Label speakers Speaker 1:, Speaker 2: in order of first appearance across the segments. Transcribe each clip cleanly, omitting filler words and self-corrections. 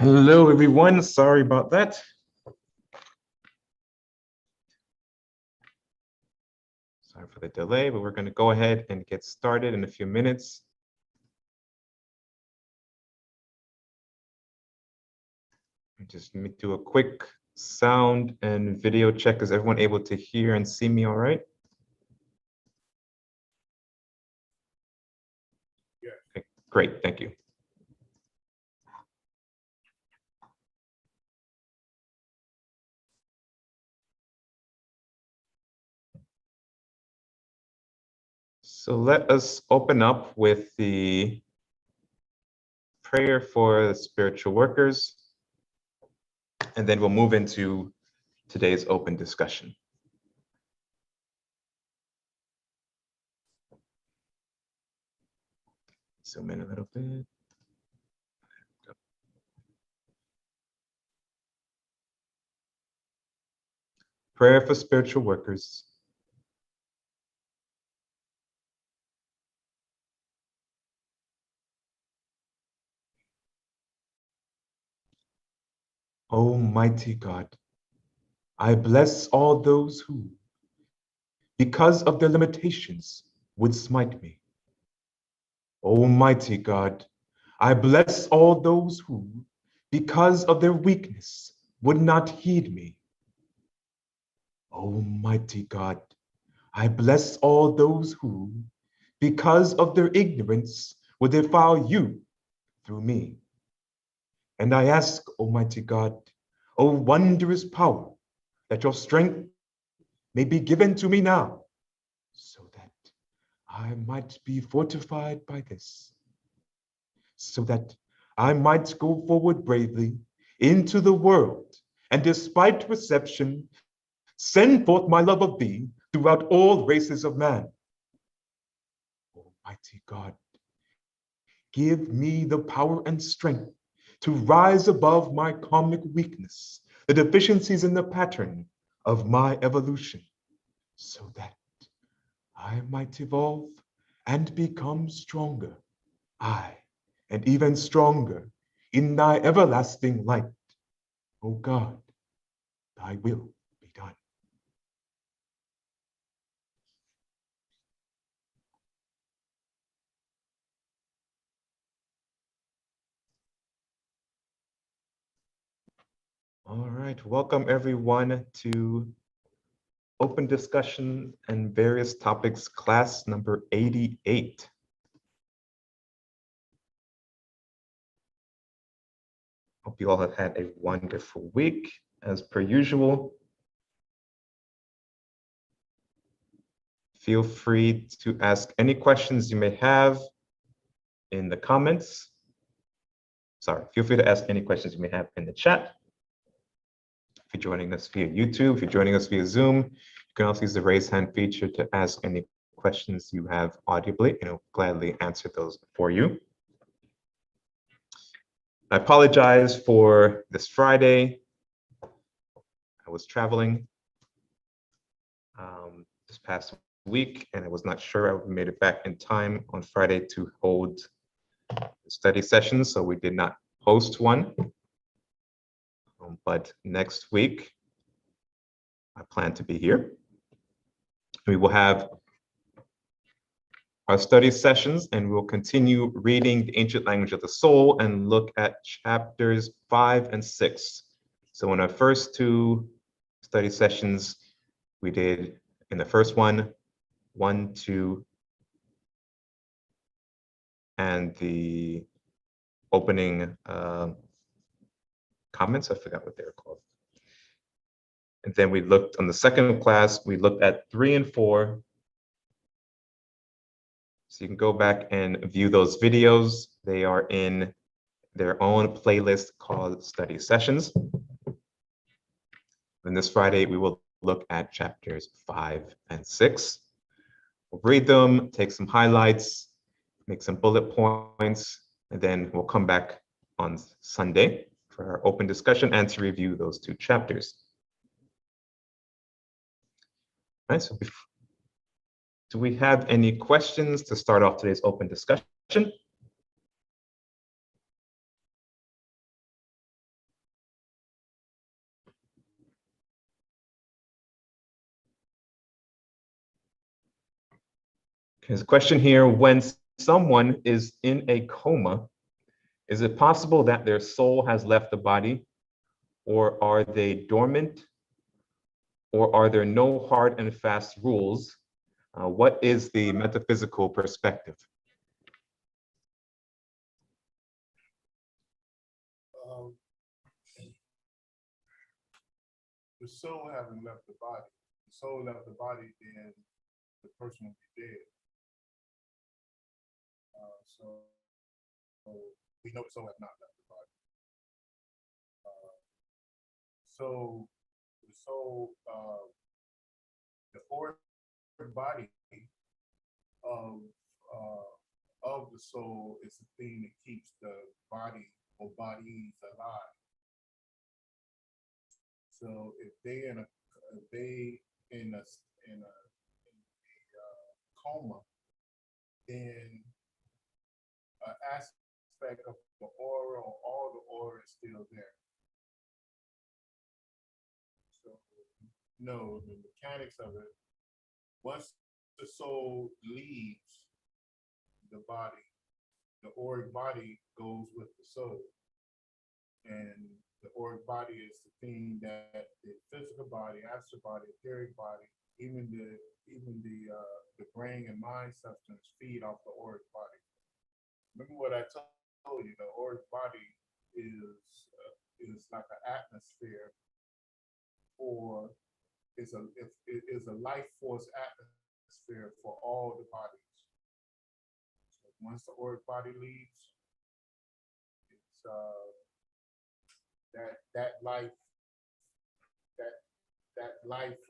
Speaker 1: Hello, everyone. Sorry about that. Sorry for the delay, but we're going to go ahead and get started in a few minutes. Just let me do a quick sound and video check. Is everyone able to hear and see me all right? Yeah. Okay, great. Thank you. So let us open up with the prayer for the spiritual workers, and then we'll move into today's open discussion. Zoom in a little bit. Prayer for spiritual workers. Almighty God, I bless all those who, because of their limitations, would smite me. Almighty God, I bless all those who, because of their weakness, would not heed me. Almighty God, I bless all those who, because of their ignorance, would defile you through me. And I ask, Almighty God, O wondrous power, that your strength may be given to me now, so that I might be fortified by this, so that I might go forward bravely into the world, and despite reception, send forth my love of thee throughout all races of man. Almighty God, give me the power and strength to rise above my karmic weakness, the deficiencies in the pattern of my evolution, so that I might evolve and become stronger, and even stronger in thy everlasting light. O God, thy will be done. All right, welcome everyone to Open Discussion and Various Topics, class number 88. Hope you all have had a wonderful week, as per usual. Feel free to ask any questions you may have in the comments. Sorry, feel free to ask any questions you may have in the chat. If you're joining us via YouTube, if you're joining us via Zoom, you can also use the raise hand feature to ask any questions you have audibly, and I'll gladly answer those for you. I apologize for this Friday. I was traveling this past week, and I was not sure I would have made it back in time on Friday to hold the study session, so we did not host one. But next week, I plan to be here. We will have our study sessions, and we'll continue reading the ancient language of the soul and look at chapters 5 and 6. So in our first two study sessions, we did in the first one, 1, 2, and the opening comments, I forgot what they were called. And then we looked on the second class, we looked at 3 and 4. So you can go back and view those videos. They are in their own playlist called Study Sessions. And this Friday, we will look at chapters 5 and 6. We'll read them, take some highlights, make some bullet points, and then we'll come back on Sunday for our open discussion and to review those two chapters. All right, so do we have any questions to start off today's open discussion? His question here, when someone is in a coma, is it possible that their soul has left the body, or are they dormant, or are there no hard and fast rules? What is the metaphysical perspective?
Speaker 2: The soul having left the body. The soul left the body, then the person will be dead. So we know the soul has not left the body. So the soul, the organ body of the soul is the thing that keeps the body or bodies alive. So if they in a coma, then an aspect of the aura or all the aura is still there. So no, the mechanics of it, once the soul leaves the body, the auric body goes with the soul. And the auric body is the thing that the physical body, astral body, etheric body, even the brain and mind substance feed off the auric body. Remember what I told you? The auric body is like an atmosphere for is a life force atmosphere for all the bodies. So once the auric body leaves, it's that life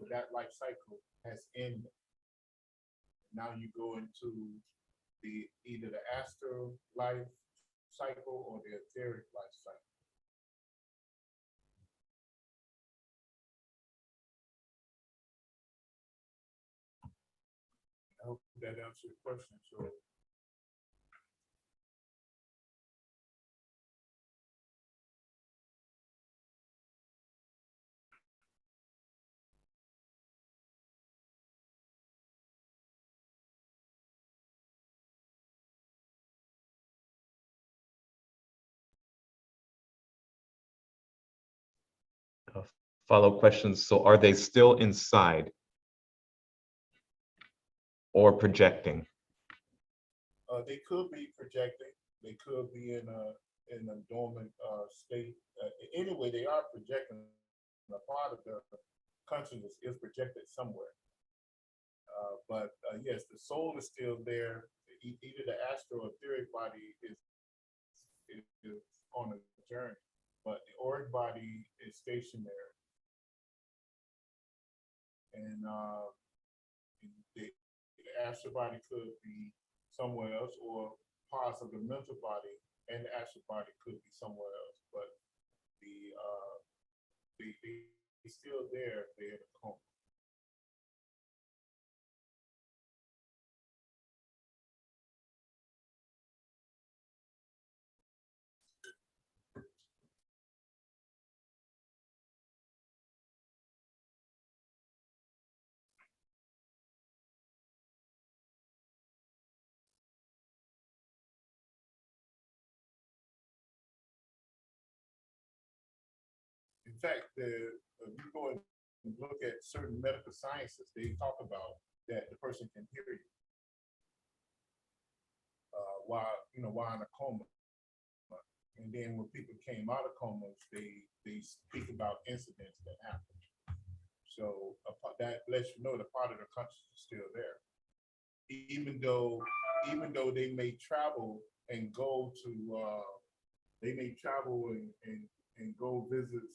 Speaker 2: or that life cycle has ended. Now you go into either the astral life cycle or the etheric life cycle. I hope that answers your question. So
Speaker 1: Follow-up questions. So are they still inside or projecting?
Speaker 2: They could be projecting. They could be in a dormant state. Anyway, they are projecting. A part of the consciousness is projected somewhere. But yes, the soul is still there. Either the astral or etheric body is on a journey, but the auric body is stationary. And the astral body could be somewhere else, or parts of the mental body and the astral body could be somewhere else. But they're still there. They're in a coma. In fact, if you go and look at certain medical sciences, they talk about that the person can hear you while in a coma. And then when people came out of comas, they speak about incidents that happened. So that lets you know the part of the consciousness is still there, even though they may travel and go to and go visit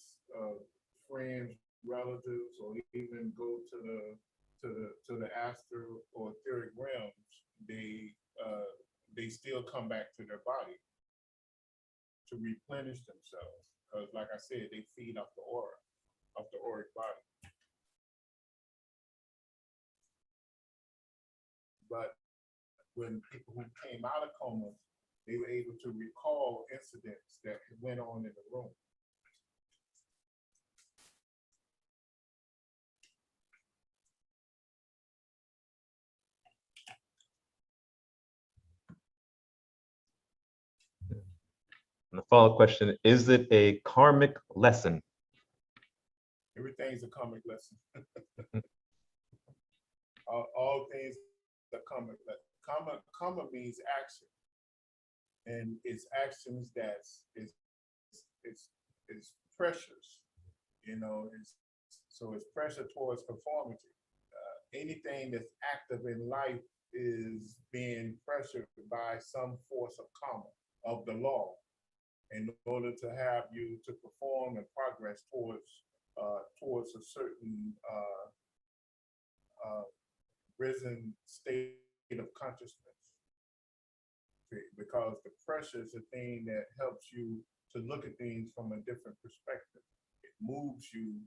Speaker 2: friends, relatives, or even go to the astral or etheric realms. They still come back to their body to replenish themselves, because like I said, they feed off the aura of the auric body. But when people who came out of comas, they were able to recall incidents that went on in the room.
Speaker 1: And the follow-up question, is it a karmic lesson?
Speaker 2: Everything's a karmic lesson. All things are karmic. Karma means action, and it's actions that's it's pressures. So it's pressure towards conformity. Anything that's active in life is being pressured by some force of karma, of the law, in order to have you to perform and progress towards a certain risen state of consciousness. Because the pressure is the thing that helps you to look at things from a different perspective. It moves you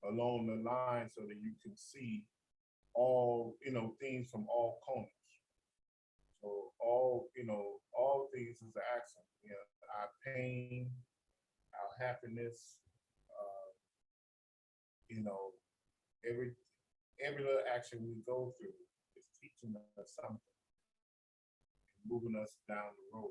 Speaker 2: along the line so that you can see all things from all corners. So all things is an action. Our pain, our happiness, every little action we go through is teaching us something, moving us down the road.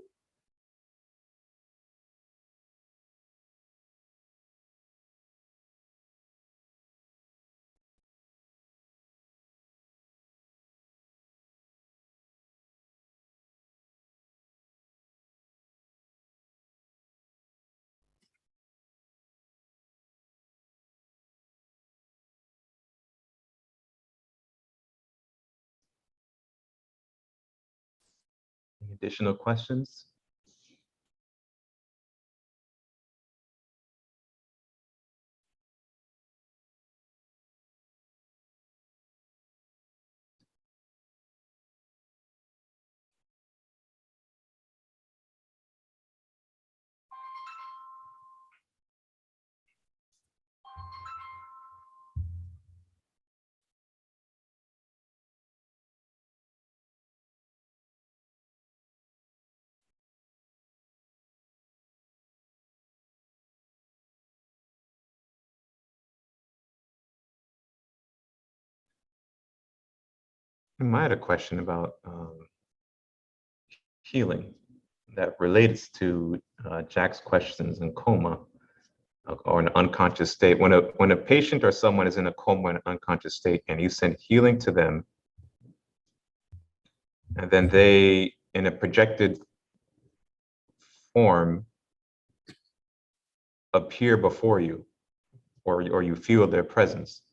Speaker 1: Any additional questions? I had a question about healing that relates to Jack's questions in coma or an unconscious state. When a patient or someone is in a coma or an unconscious state and you send healing to them, and then they, in a projected form, appear before you, or you feel their presence,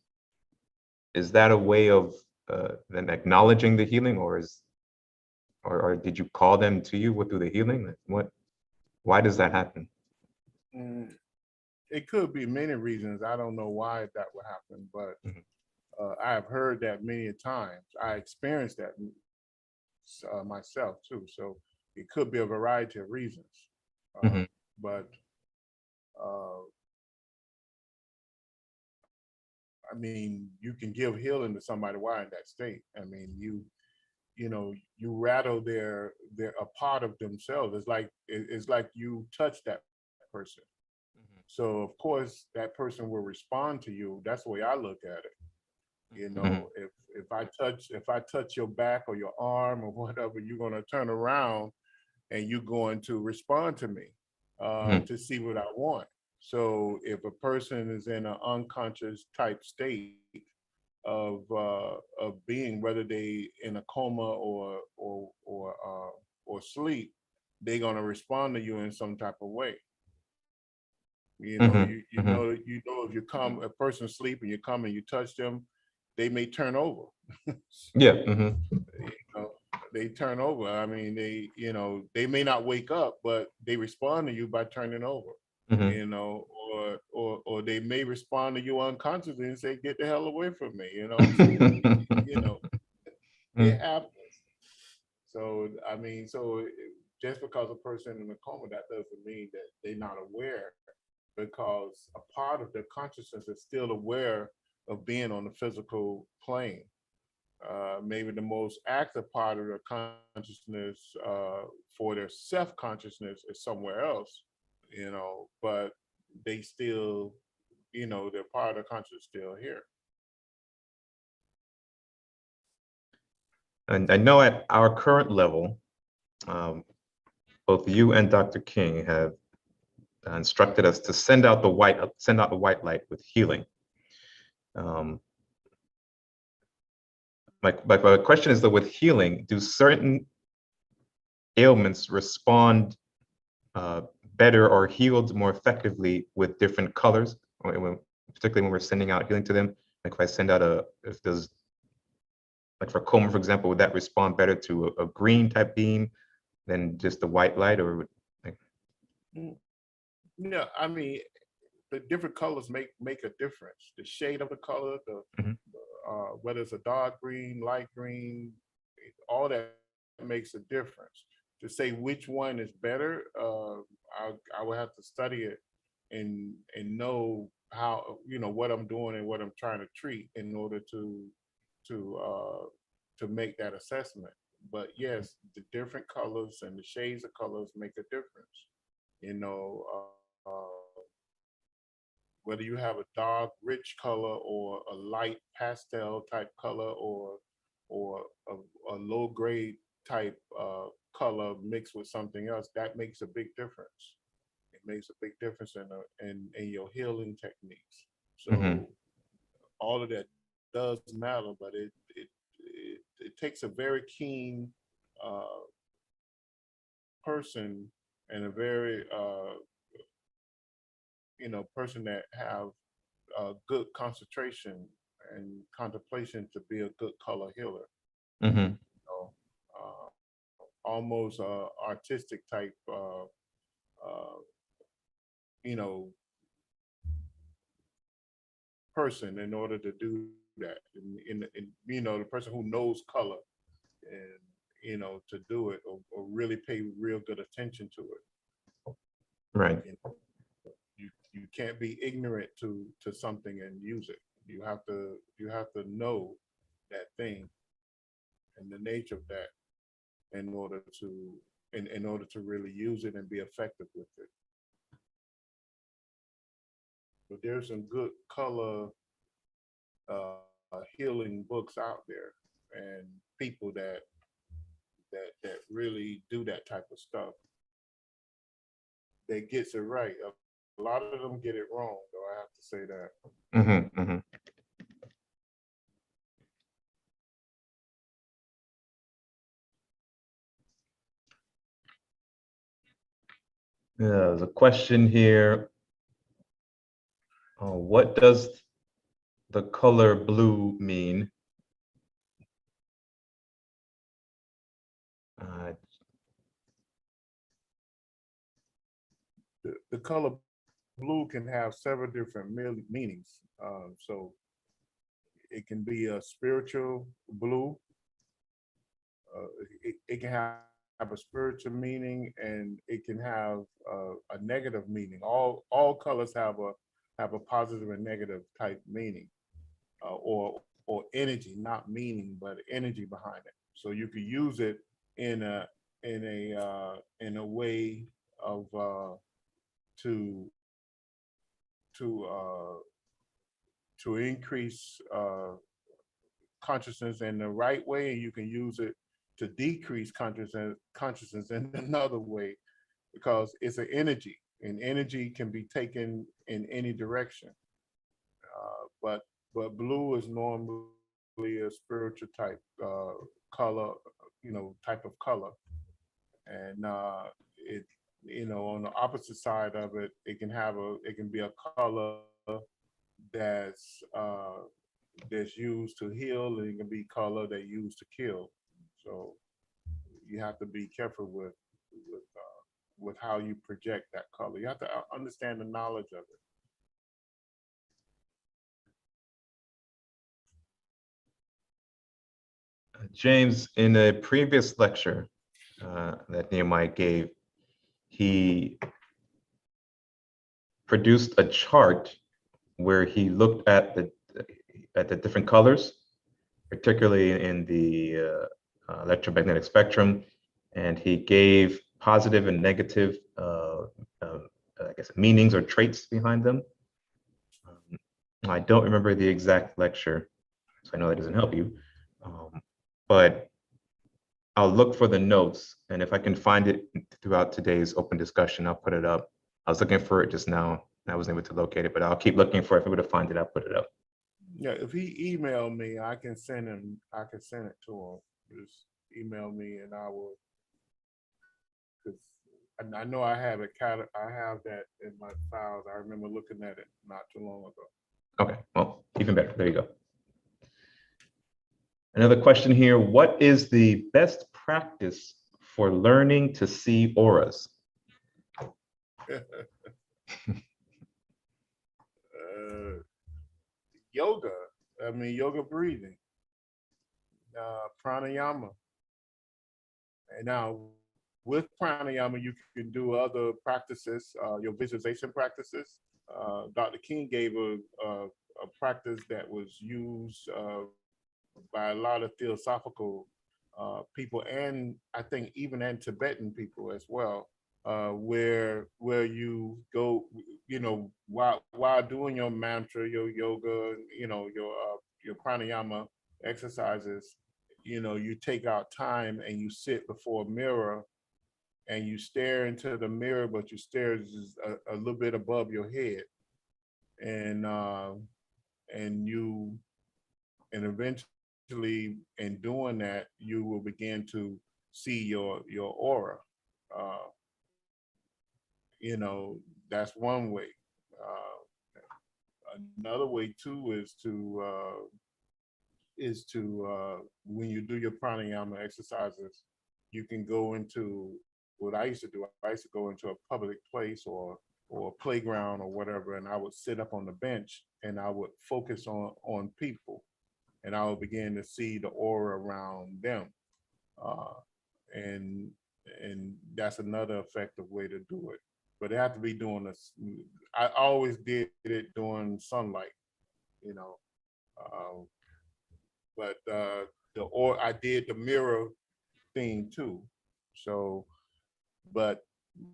Speaker 1: is that a way of them acknowledging the healing, or did you call them to you through the healing? Why does that happen?
Speaker 2: It could be many reasons. I don't know why that would happen, but I have heard that many times. I experienced that myself too. So it could be a variety of reasons. But I mean, you can give healing to somebody while in that state. I mean, you rattle a part of themselves. It's like you touch that person. So of course that person will respond to you. That's the way I look at it. If I touch your back or your arm or whatever, you're gonna turn around and you're going to respond to me to see what I want. So if a person is in an unconscious type state of being, whether they in a coma or sleep, they're gonna respond to you in some type of way. You know if you come, a person sleep and you come and you touch them, they may turn over.
Speaker 1: Yeah.
Speaker 2: They turn over. I mean, they may not wake up, but they respond to you by turning over. Or they may respond to you unconsciously and say, "Get the hell away from me," It happens. So I mean, just because a person in a coma, that doesn't mean that they're not aware, because a part of their consciousness is still aware of being on the physical plane. Maybe the most active part of their consciousness for their self-consciousness is somewhere else, but they still, their part of their consciousness still here.
Speaker 1: And I know at our current level, both you and Dr. King have instructed us to send out the white light with healing. My question is, though, with healing, do certain ailments respond better or healed more effectively with different colors, particularly when we're sending out healing to them? Like if I send out if there's, like for coma, for example, would that respond better to a green type beam than just the white light, or like?
Speaker 2: Yeah, I mean, the different colors make a difference. The shade of the color, whether it's a dark green, light green, all that makes a difference. To say which one is better, I would have to study it and know how, what I'm doing and what I'm trying to treat in order to make that assessment. But yes, the different colors and the shades of colors make a difference. Whether you have a dark, rich color or a light pastel type color or a low grade type color mixed with something else, that makes a big difference. It makes a big difference in your healing techniques. So all of that does matter, but it takes a very keen person and a very person that have good concentration and contemplation to be a good color healer. Almost artistic type person in order to do that, and the person who knows color and to do it or really pay real good attention to it.
Speaker 1: Right.
Speaker 2: You can't be ignorant to something and use it. You have to know that thing and the nature of that in order to really use it and be effective with it. But there's some good color healing books out there and people that really do that type of stuff. That gets it right. A lot of them get it wrong, though. I have to say that.
Speaker 1: Yeah, there's a question here. What does the color blue mean?
Speaker 2: The color blue can have several different meanings. So it can be a spiritual blue. It can have a spiritual meaning, and it can have a negative meaning. All colors have a positive and negative type meaning, or energy, not meaning, but energy behind it. So you could use it in a way of to increase consciousness in the right way, and you can use it to decrease consciousness in another way, because it's an energy, and energy can be taken in any direction. But blue is normally a spiritual type color, type of color, and it on the opposite side of it, it can be a color that's used to heal, and it can be color that used to kill. So you have to be careful with how you project that color. You have to understand the knowledge of it.
Speaker 1: James, in a previous lecture that Nehemiah gave, he produced a chart where he looked at the different colors, particularly in the electromagnetic spectrum, and he gave positive and negative, I guess, meanings or traits behind them. I don't remember the exact lecture, so I know that doesn't help you. But I'll look for the notes, and if I can find it throughout today's open discussion, I'll put it up. I was looking for it just now. I wasn't able to locate it, but I'll keep looking for it. If I'm able to find it, I'll put it up.
Speaker 2: Yeah, if he emailed me, I can send it to him. Just email me and I will, because I know I have it. I have that in my files. I remember looking at it not too long ago.
Speaker 1: Okay, well, even better. There you go. Another question here. What is the best practice for learning to see auras?
Speaker 2: Yoga. Yoga breathing, pranayama. And now with pranayama, you can do other practices, your visualization practices. Dr. King gave a practice that was used by a lot of theosophical people, and I think even in Tibetan people as well, where you go, while doing your mantra, your yoga, your pranayama exercises, you take out time and you sit before a mirror and you stare into the mirror, but you stare just a little bit above your head, and eventually in doing that, you will begin to see your aura. Uh, that's one way. Another way too is to when you do your pranayama exercises, you can go into what I used to do. I used to go into a public place or a playground or whatever, and I would sit up on the bench and I would focus on people, and I would begin to see the aura around them, and that's another effective way to do it. But it had to be doing this. I always did it during sunlight, you know. Um, but I did the mirror thing too. So, but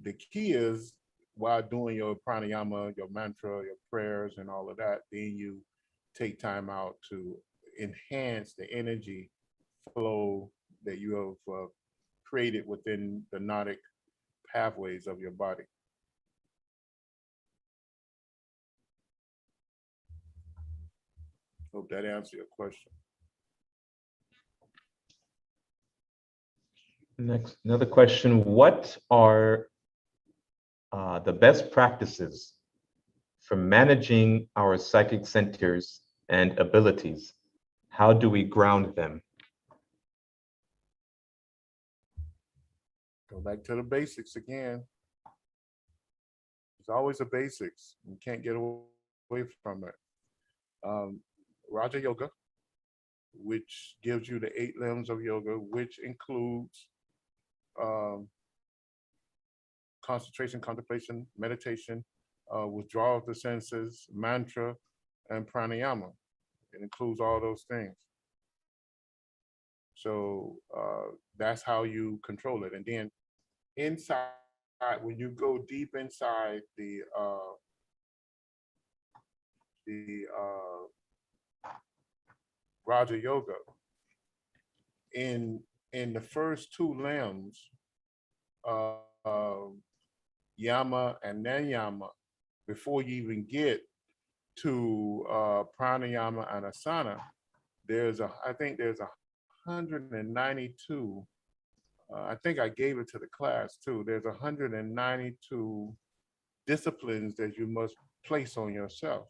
Speaker 2: the key is while doing your pranayama, your mantra, your prayers, and all of that, then you take time out to enhance the energy flow that you have created within the notic pathways of your body. Hope that answers your question.
Speaker 1: Next, another question. What are the best practices for managing our psychic centers and abilities? How do we ground them?
Speaker 2: Go back to the basics again. It's always the basics. You can't get away from it. Raja Yoga, which gives you the 8 limbs of yoga, which includes concentration, contemplation, meditation, withdrawal of the senses, mantra, and pranayama. It includes all those things. So that's how you control it. And then inside, when you go deep inside the Raja Yoga, in the first 2 limbs, Yama and Niyama, before you even get to pranayama and asana, I think there's 192. I think I gave it to the class too. There's 192 disciplines that you must place on yourself.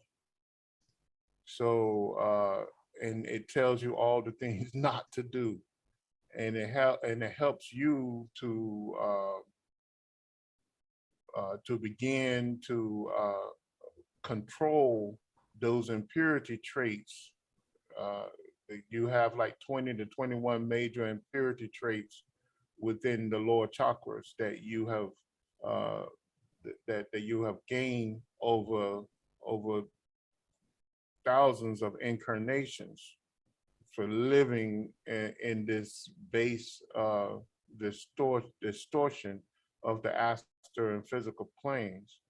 Speaker 2: So, and it tells you all the things not to do, and it helps you to begin to control those impurity traits. You have like 20 to 21 major impurity traits within the lower chakras that you have that you have gained over thousands of incarnations for living in this base distortion of the astral and physical planes.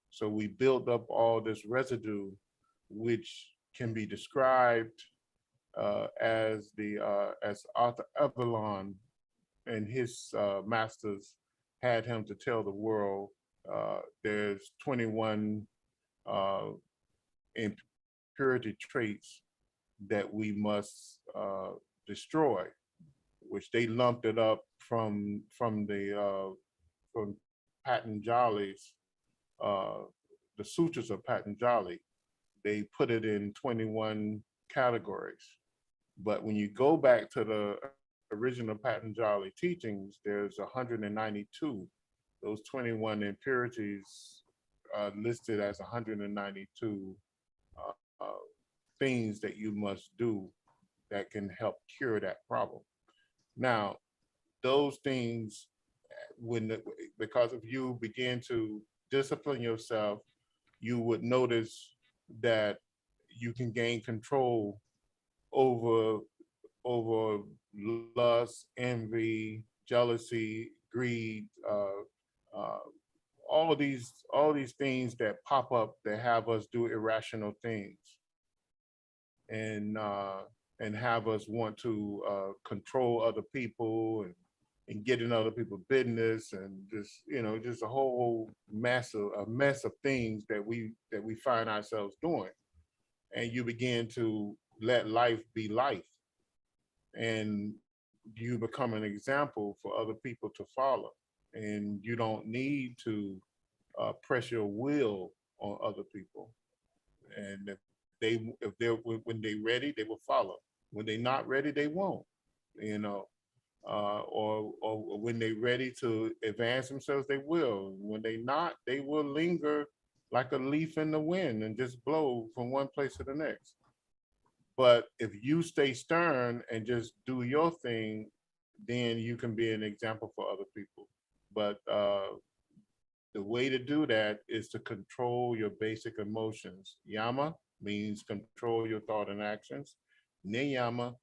Speaker 2: So we build up all this residue, which can be described as Arthur Avalon and his masters had him to tell the world there's 21 impurity traits that we must destroy, which they lumped it up from Patanjali's the sutras of Patanjali. They put it in 21 categories. But when you go back to the original Patanjali teachings, there's 192. Those 21 impurities listed as 192 things that you must do that can help cure that problem. Now, those things, because if you begin to discipline yourself, you would notice that you can gain control over lust, envy, jealousy, greed, all of these things that pop up that have us do irrational things, and have us want to control other people and get in other people's business, and just a whole mess of things that we find ourselves doing. And you begin to let life be life, and you become an example for other people to follow. And you don't need to press your will on other people. And when they're ready, they will follow. When they're not ready, they won't. Or when they're ready to advance themselves, they will. When they're not, they will linger like a leaf in the wind and just blow from one place to the next. But if you stay stern and just do your thing, then you can be an example for other people. But the way to do that is to control your basic emotions. Yama means control your thought and actions. Niyama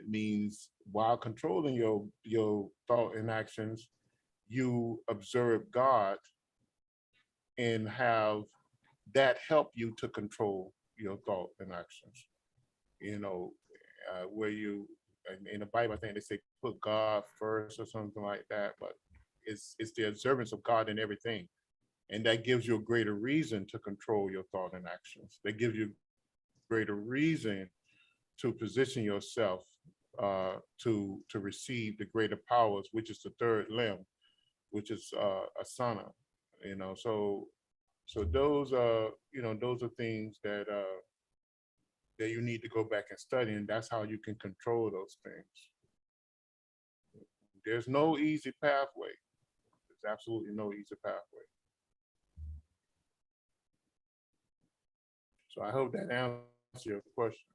Speaker 2: means while controlling your thought and actions, you observe God and have that help you to control your thought and actions. Where you, in the Bible, I think they say put God first or something like that, but it's the observance of God in everything. And that gives you a greater reason to control your thought and actions. That gives you greater reason to position yourself to receive the greater powers, which is the third limb, which is asana. So those are things that you need to go back and study, and that's how you can control those things. There's no easy pathway. There's absolutely no easy pathway. So I hope that answers your question.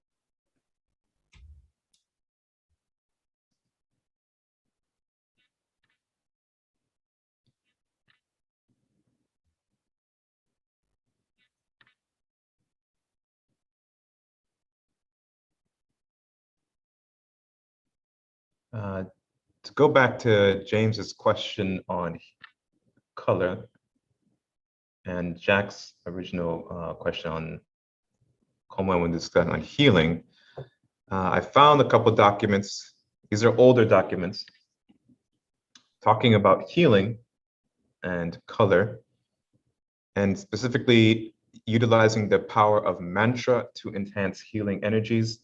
Speaker 1: To go back to James's question on color and Jack's original question on Como when discussing on healing, I found a couple documents. These are older documents talking about healing and color, and specifically utilizing the power of mantra to enhance healing energies.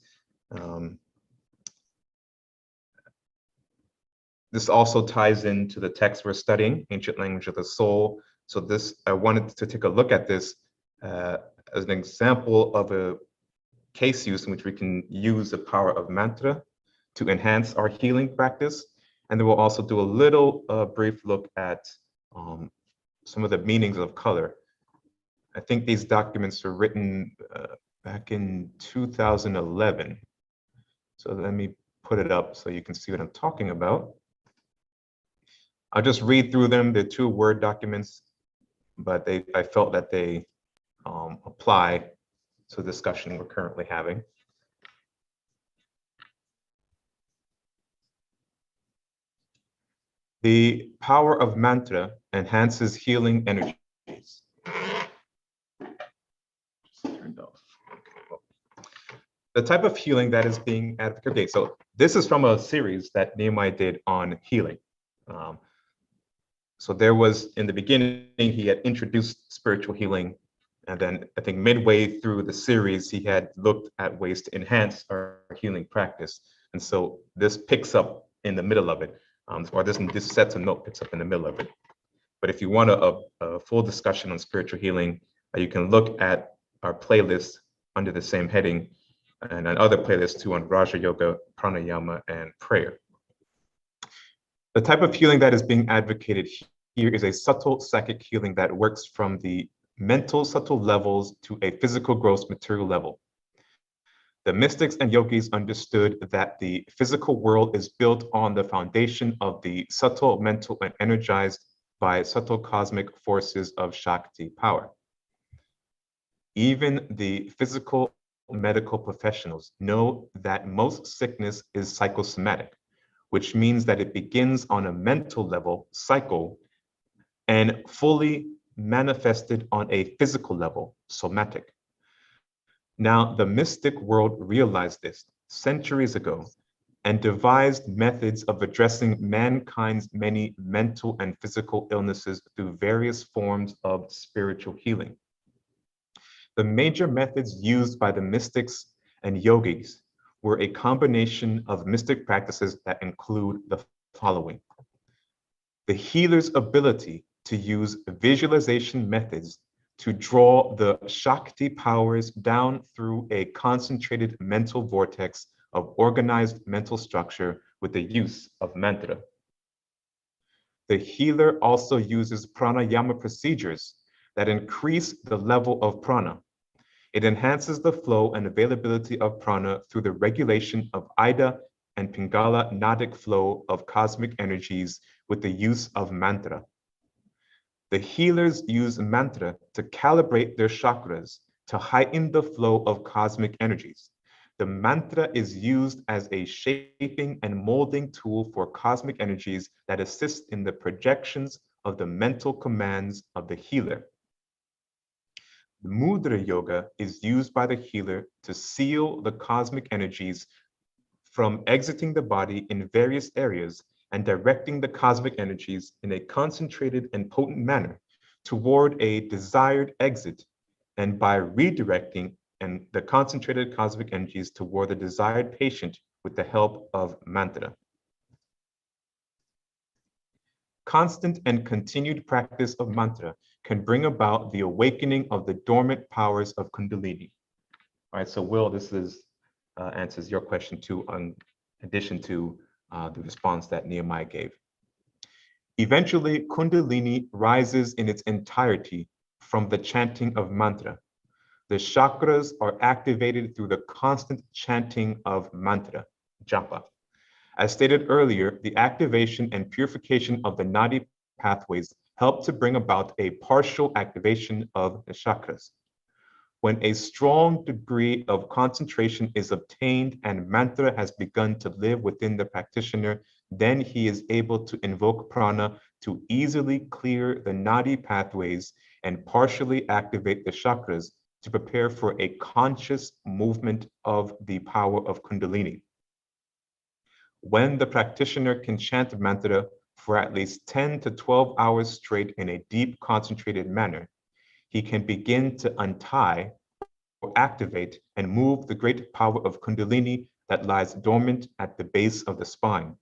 Speaker 1: This also ties into the text we're studying, Ancient Language of the Soul. So I wanted to take a look at this as an example of a case use in which we can use the power of mantra to enhance our healing practice. And then we'll also do a little brief look at some of the meanings of color. I think these documents were written back in 2011. So let me put it up so you can see what I'm talking about. I'll just read through them. They're 2 Word documents, but I felt that they apply to the discussion we're currently having. The power of mantra enhances healing energies. Turned off. The type of healing that is being advocated. Okay, so this is from a series that Nehemiah did on healing. So there was, in the beginning, he had introduced spiritual healing. And then I think midway through the series, he had looked at ways to enhance our healing practice. And so this picks up in the middle of it, or this sets a note picks up in the middle of it. But if you want a full discussion on spiritual healing, you can look at our playlist under the same heading, and on other playlists too, on Raja Yoga, Pranayama, and prayer. The type of healing that is being advocated here is a subtle psychic healing that works from the mental subtle levels to a physical gross material level. The mystics and yogis understood that the physical world is built on the foundation of the subtle, mental, and energized by subtle cosmic forces of Shakti power. Even the physical medical professionals know that most sickness is psychosomatic, which means that it begins on a mental level, psycho, and fully manifested on a physical level, somatic. Now, the mystic world realized this centuries ago and devised methods of addressing mankind's many mental and physical illnesses through various forms of spiritual healing. The major methods used by the mystics and yogis were a combination of mystic practices that include the following. The healer's ability to use visualization methods to draw the Shakti powers down through a concentrated mental vortex of organized mental structure with the use of mantra. The healer also uses pranayama procedures that increase the level of prana. It enhances the flow and availability of prana through the regulation of Ida and Pingala Nadic flow of cosmic energies with the use of mantra. The healers use mantra to calibrate their chakras to heighten the flow of cosmic energies. The mantra is used as a shaping and molding tool for cosmic energies that assist in the projections of the mental commands of the healer. The Mudra Yoga is used by the healer to seal the cosmic energies from exiting the body in various areas and directing the cosmic energies in a concentrated and potent manner toward a desired exit, and by redirecting and the concentrated cosmic energies toward the desired patient with the help of mantra. Constant and continued practice of mantra can bring about the awakening of the dormant powers of Kundalini. All right, so Will, this is answers your question too, in addition to the response that Nehemiah gave. Eventually, Kundalini rises in its entirety from the chanting of mantra. The chakras are activated through the constant chanting of mantra, japa. As stated earlier, the activation and purification of the nadi pathways help to bring about a partial activation of the chakras. When a strong degree of concentration is obtained and mantra has begun to live within the practitioner, then he is able to invoke prana to easily clear the nadi pathways and partially activate the chakras to prepare for a conscious movement of the power of Kundalini. When the practitioner can chant mantra for at least 10 to 12 hours straight in a deep concentrated manner, he can begin to untie or activate and move the great power of Kundalini that lies dormant at the base of the spine.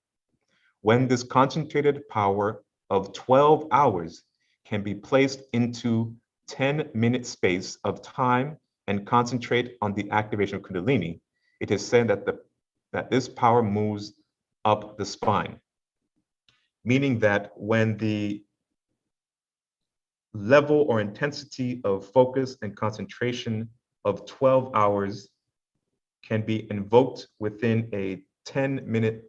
Speaker 1: When this concentrated power of 12 hours can be placed into 10-minute space of time and concentrate on the activation of Kundalini, it is said that this power moves up the spine, meaning that when the level or intensity of focus and concentration of 12 hours can be invoked within a 10-minute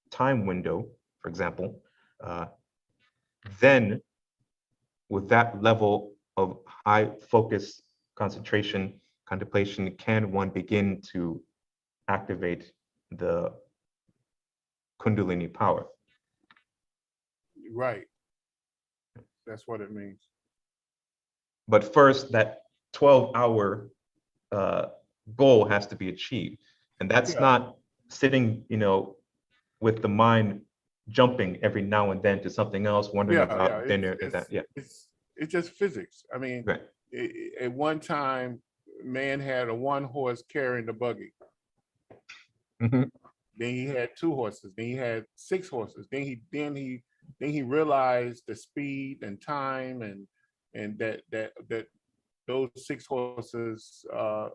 Speaker 1: time window, for example, then with that level of high focus, concentration, contemplation, can one begin to activate the Kundalini power.
Speaker 2: Right. That's what it means.
Speaker 1: But first, that 12-hour goal has to be achieved. And that's not sitting, with the mind jumping every now and then to something else, wondering about dinner and that. Yeah.
Speaker 2: It's just physics. I mean,
Speaker 1: Right.
Speaker 2: At one time, man had a one horse carrying the buggy.
Speaker 1: Mm-hmm.
Speaker 2: Then he had two horses. Then he had six horses. Then he realized the speed and time and that those six horses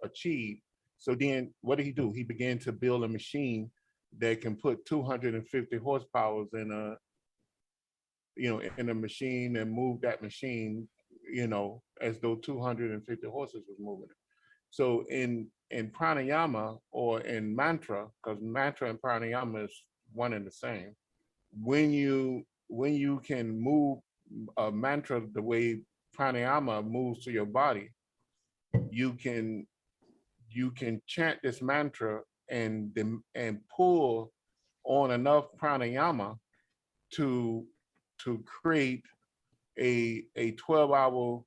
Speaker 2: achieved. So then what did he do? He began to build a machine that can put 250 horsepower in a machine and move that machine, as though 250 horses was moving it. So in pranayama or in mantra, because mantra and pranayama is one and the same, when you can move a mantra the way pranayama moves to your body, you can chant this mantra and pull on enough pranayama to create a 12-hour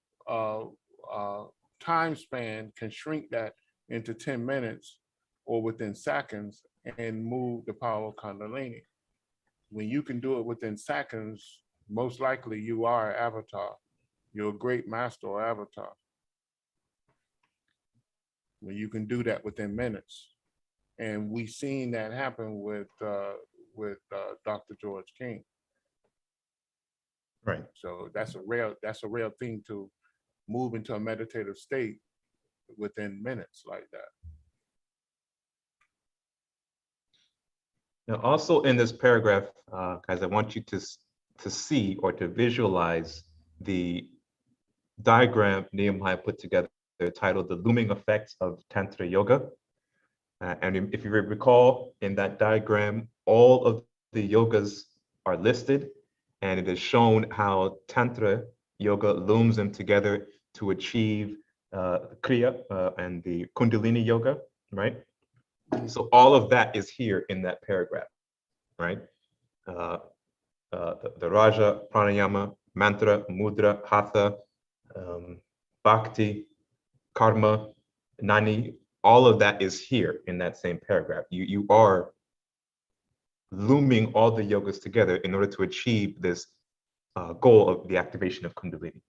Speaker 2: time span, can shrink that into 10 minutes or within seconds and move the power of Kundalini. When you can do it within seconds, most likely you are an avatar. You're a great master or avatar. When you can do that within minutes. And we've seen that happen with Dr. George King.
Speaker 1: Right.
Speaker 2: So that's a rare thing to move into a meditative state within minutes like that.
Speaker 1: Now, also in this paragraph, guys, I want you to see or to visualize the diagram Nehemiah put together titled "The Looming Effects of Tantra Yoga." And if you recall, in that diagram, all of the yogas are listed, and it is shown how Tantra Yoga looms them together to achieve Kriya and the Kundalini Yoga, right? So all of that is here in that paragraph, right? The Raja, Pranayama, Mantra, Mudra, Hatha, Bhakti, Karma, Nani, all of that is here in that same paragraph. You are looming all the yogas together in order to achieve this goal of the activation of Kundalini.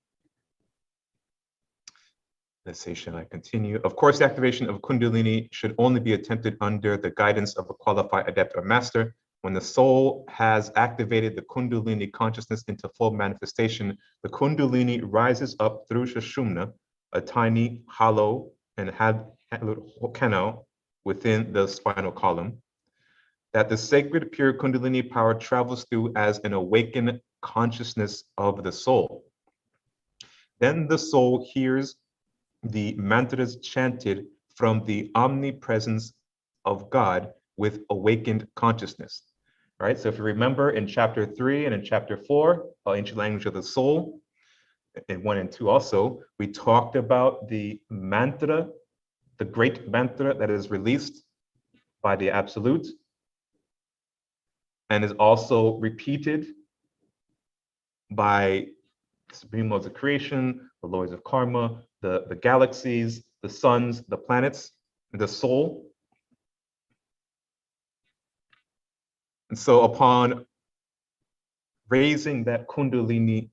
Speaker 1: Let's say, shall I continue? Of course, the activation of Kundalini should only be attempted under the guidance of a qualified adept or master. When the soul has activated the Kundalini consciousness into full manifestation, the Kundalini rises up through Sushumna, a tiny, hollow, and canal within the spinal column, that the sacred pure Kundalini power travels through as an awakened consciousness of the soul. Then the soul hears the mantras chanted from the omnipresence of God with awakened consciousness. All right, so if you remember in chapter 3 and in chapter 4, Ancient Language of the Soul, in 1 and 2 also, we talked about the mantra, the great mantra that is released by the Absolute and is also repeated by the supreme modes of creation, the lords of karma, the galaxies, the suns, the planets, the soul. And so upon raising that Kundalini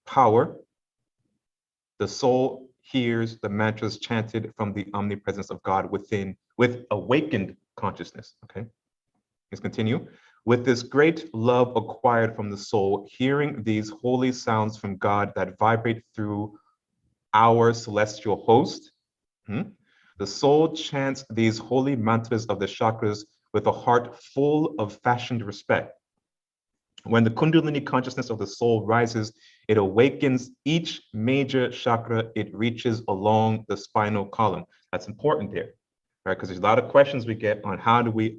Speaker 1: power, the soul hears the mantras chanted from the omnipresence of God within, with awakened consciousness. Okay, let's continue. With this great love acquired from the soul, hearing these holy sounds from God that vibrate through our celestial host, the soul chants these holy mantras of the chakras with a heart full of fashioned respect. When the Kundalini consciousness of the soul rises, it awakens each major chakra it reaches along the spinal column. That's important there, right? Because there's a lot of questions we get on how do we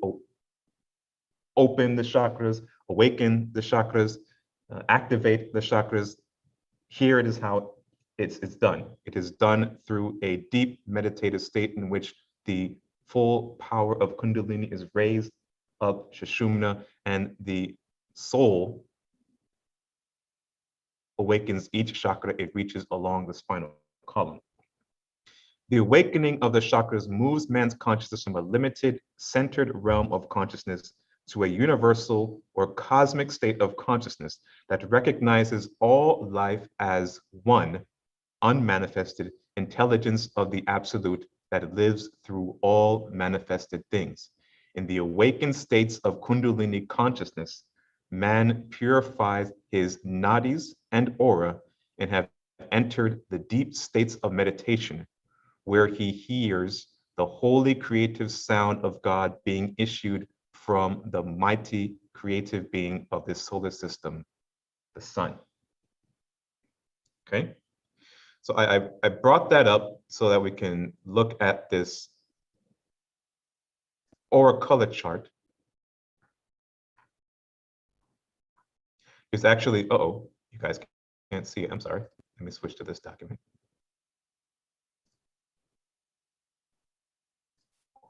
Speaker 1: open the chakras, awaken the chakras, activate the chakras. Here it is how it's done. It is done through a deep meditative state in which the full power of Kundalini is raised up Sushumna, and the soul awakens each chakra it reaches along the spinal column. The awakening of the chakras moves man's consciousness from a limited, centered realm of consciousness to a universal or cosmic state of consciousness that recognizes all life as one unmanifested intelligence of the absolute that lives through all manifested things. In the awakened states of Kundalini consciousness, man purifies his nadis and aura and have entered the deep states of meditation where he hears the holy creative sound of God being issued from the mighty creative being of this solar system, the sun. Okay? So I brought that up so that we can look at this aura color chart. It's actually, uh-oh, you guys can't see it. I'm sorry. Let me switch to this document.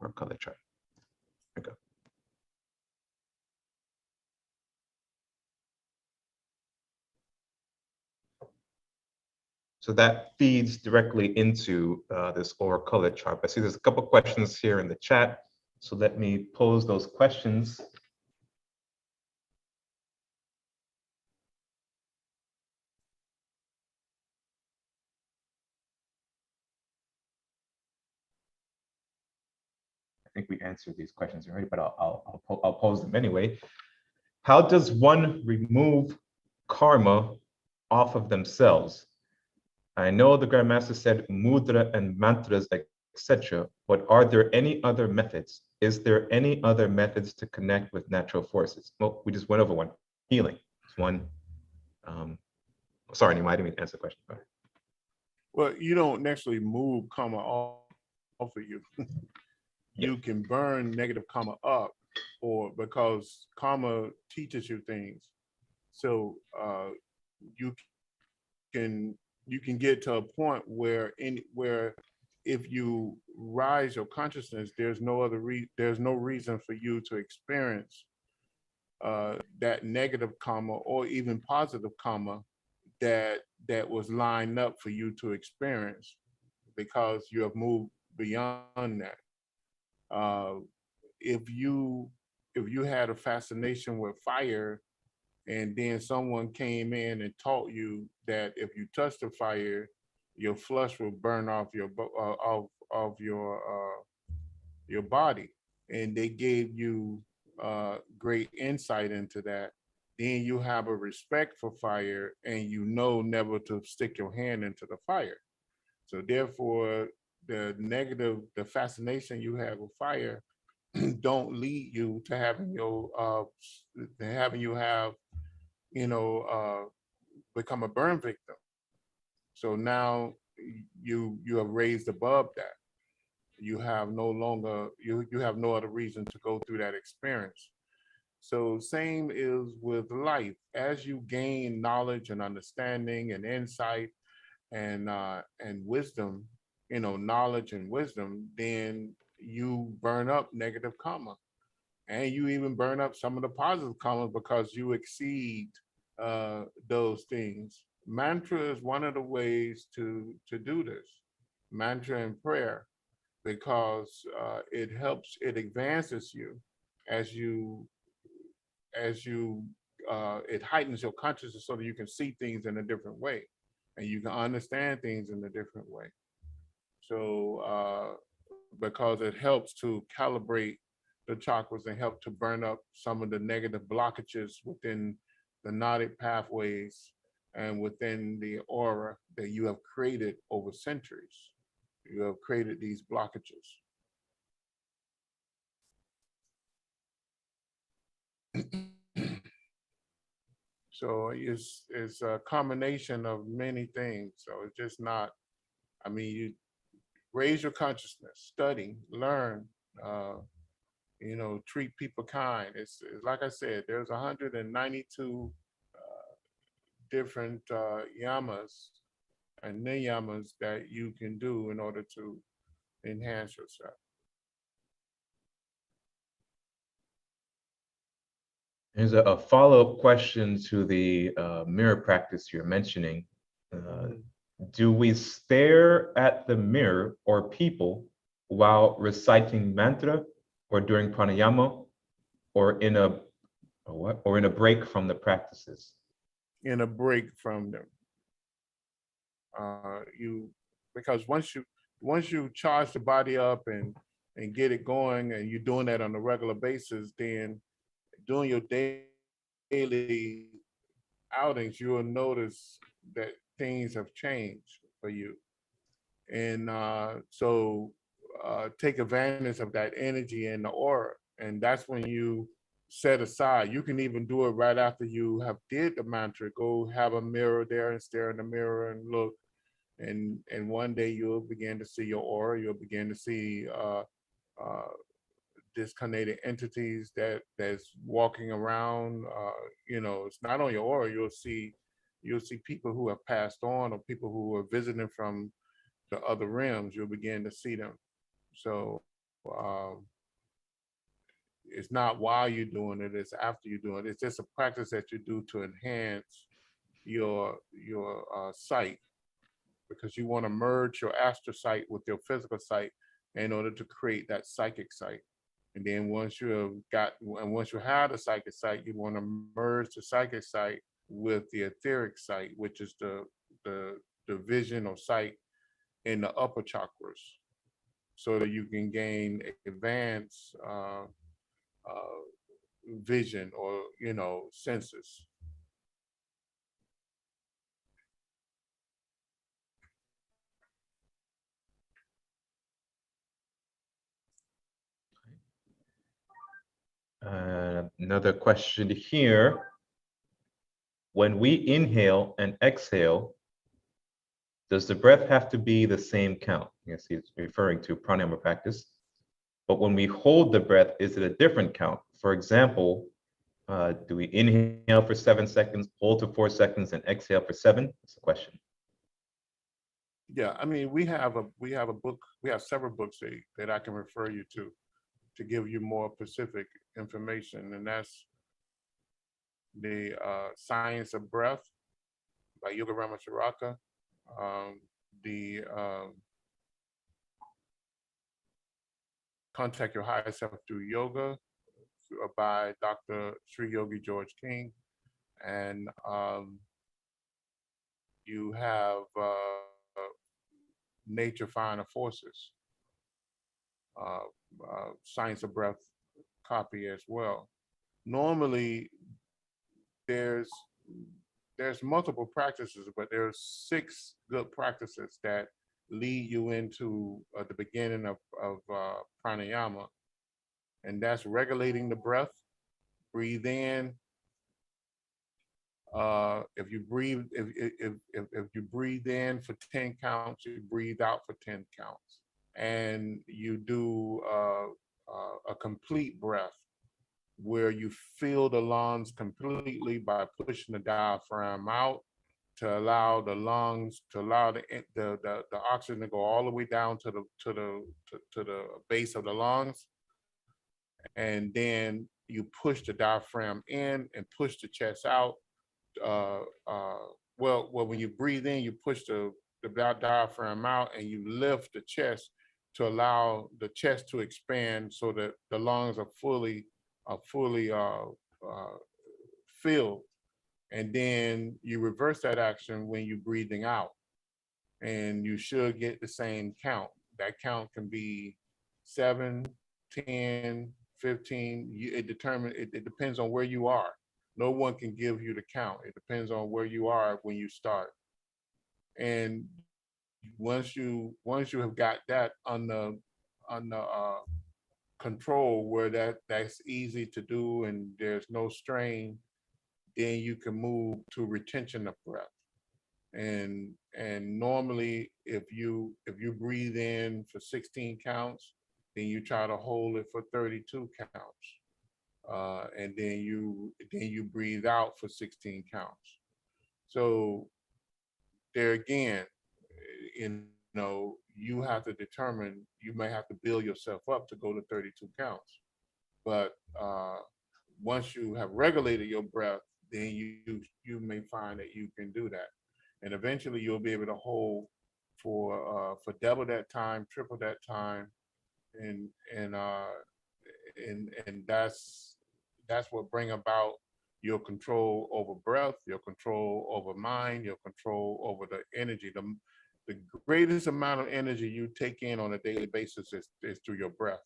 Speaker 1: Aura color chart. There we go. So that feeds directly into this aura color chart. I see there's a couple questions here in the chat. So let me pose those questions. I think we answered these questions already, but I'll pose them anyway. How does one remove karma off of themselves? I know the Grandmaster said mudra and mantras, etc., but are there any other methods? Is there any other methods to connect with natural forces? Well, we just went over one. Healing is one. Sorry, Nima, I didn't mean to answer the question.
Speaker 2: Well, you don't necessarily move karma off of you. You can burn negative karma up, or because karma teaches you things. So you can get to a point where if you rise your consciousness, there's no reason for you to experience that negative karma or even positive karma that was lined up for you to experience, because you have moved beyond that. If you had a fascination with fire, and then someone came in and taught you that if you touch the fire, your flesh will burn off your body, and they gave you great insight into that, then you have a respect for fire, and you know never to stick your hand into the fire. So therefore, the fascination you have with fire don't lead you to having you have, become a burn victim. So now you have raised above that. You have no longer you have no other reason to go through that experience. So same is with life. As you gain knowledge and understanding and insight and wisdom, knowledge and wisdom, then you burn up negative karma, and you even burn up some of the positive karma because you exceed those things. Mantra is one of the ways to do this. Mantra and prayer, because it advances you as you it heightens your consciousness so that you can see things in a different way, and you can understand things in a different way. So because it helps to calibrate the chakras and help to burn up some of the negative blockages within the Gnostic pathways and within the aura that you have created over centuries. You have created these blockages. So it's a combination of many things. So it's just not, you raise your consciousness, study, learn, treat people kind. It's like I said, there's 192 different yamas and niyamas that you can do in order to enhance yourself.
Speaker 1: Here's a follow-up question to the mirror practice you're mentioning. Do we stare at the mirror or people while reciting mantra or during pranayama? or in a or in a break from the practices?
Speaker 2: In a break from them. Because once you charge the body up and get it going, and you're doing that on a regular basis, then doing your daily outings, you will notice that things have changed for you. And so take advantage of that energy and the aura. And that's when you set aside. You can even do it right after you have did the mantra. Go have a mirror there and stare in the mirror and look. And one day you'll begin to see your aura. You'll begin to see uh, disconnected entities that's walking around. It's not on your aura. You'll see people who have passed on, or people who are visiting from the other realms. You'll begin to see them. So it's not while you're doing it, it's after you're doing it. It's just a practice that you do to enhance your sight, because you want to merge your astral sight with your physical sight in order to create that psychic sight. And then once you have the psychic sight, you want to merge the psychic sight with the etheric sight, which is the vision or sight in the upper chakras, so that you can gain advanced vision, or senses.
Speaker 1: Another question here. When we inhale and exhale, does the breath have to be the same count? Yes, he's referring to pranayama practice. But when we hold the breath, is it a different count? For example, do we inhale for 7 seconds, hold to 4 seconds, and exhale for 7? That's the question.
Speaker 2: Yeah, I mean, we have a book. We have several books that I can refer you to give you more specific information, and that's the Science of Breath by Yoga Ramacharaka, the Contact Your Higher Self Through Yoga by Dr. Sri Yogi George King, and you have Nature Finer Forces, Science of Breath copy as well. Normally, there's multiple practices, but there's 6 good practices that lead you into the beginning of pranayama, and that's regulating the breath. Breathe in. If you breathe in for 10 counts, you breathe out for 10 counts, and you do a complete breath, where you fill the lungs completely by pushing the diaphragm out, to allow the lungs, to allow the oxygen to go all the way down to the base of the lungs, and then you push the diaphragm in and push the chest out. When you breathe in, you push the diaphragm out, and you lift the chest to allow the chest to expand, so that the lungs are fully filled. And then you reverse that action when you're breathing out, and you should get the same count. That count can be 7, 10, 15. It depends on where you are. No one can give you the count. It depends on where you are when you start. And once you have got that on the control, where that's easy to do and there's no strain, then you can move to retention of breath. And normally, if you breathe in for 16 counts, then you try to hold it for 32 counts, and then you breathe out for 16 counts. So there again, you have to determine. You may have to build yourself up to go to 32 counts, but once you have regulated your breath, then you may find that you can do that, and eventually you'll be able to hold for double that time, triple that time, and that's that's what bring about your control over breath, your control over mind, your control over the energy. The greatest amount of energy you take in on a daily basis is through your breath.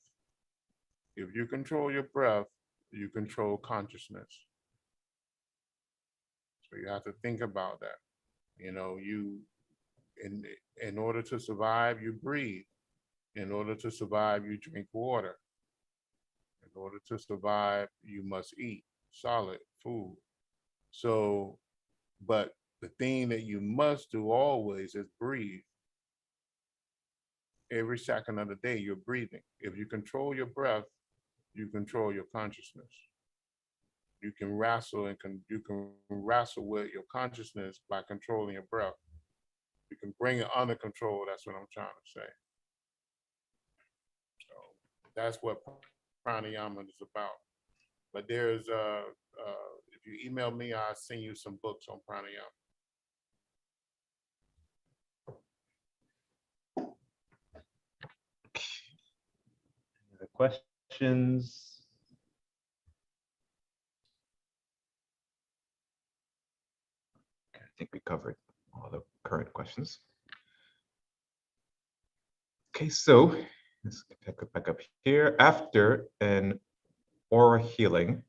Speaker 2: If you control your breath, you control consciousness. So you have to think about that. You know, in order to survive, you breathe. In order to survive, you drink water. In order to survive, you must eat solid food. So, but the thing that you must do always is breathe. Every second of the day, you're breathing. If you control your breath, you control your consciousness. You can wrestle you can wrestle with your consciousness by controlling your breath. You can bring it under control. That's what I'm trying to say. So that's what pranayama is about. But there's if you email me, I'll send you some books on pranayama.
Speaker 1: Any other questions? Okay, I think we covered all the current questions. Okay, so let's pick it back up here. After an aura healing,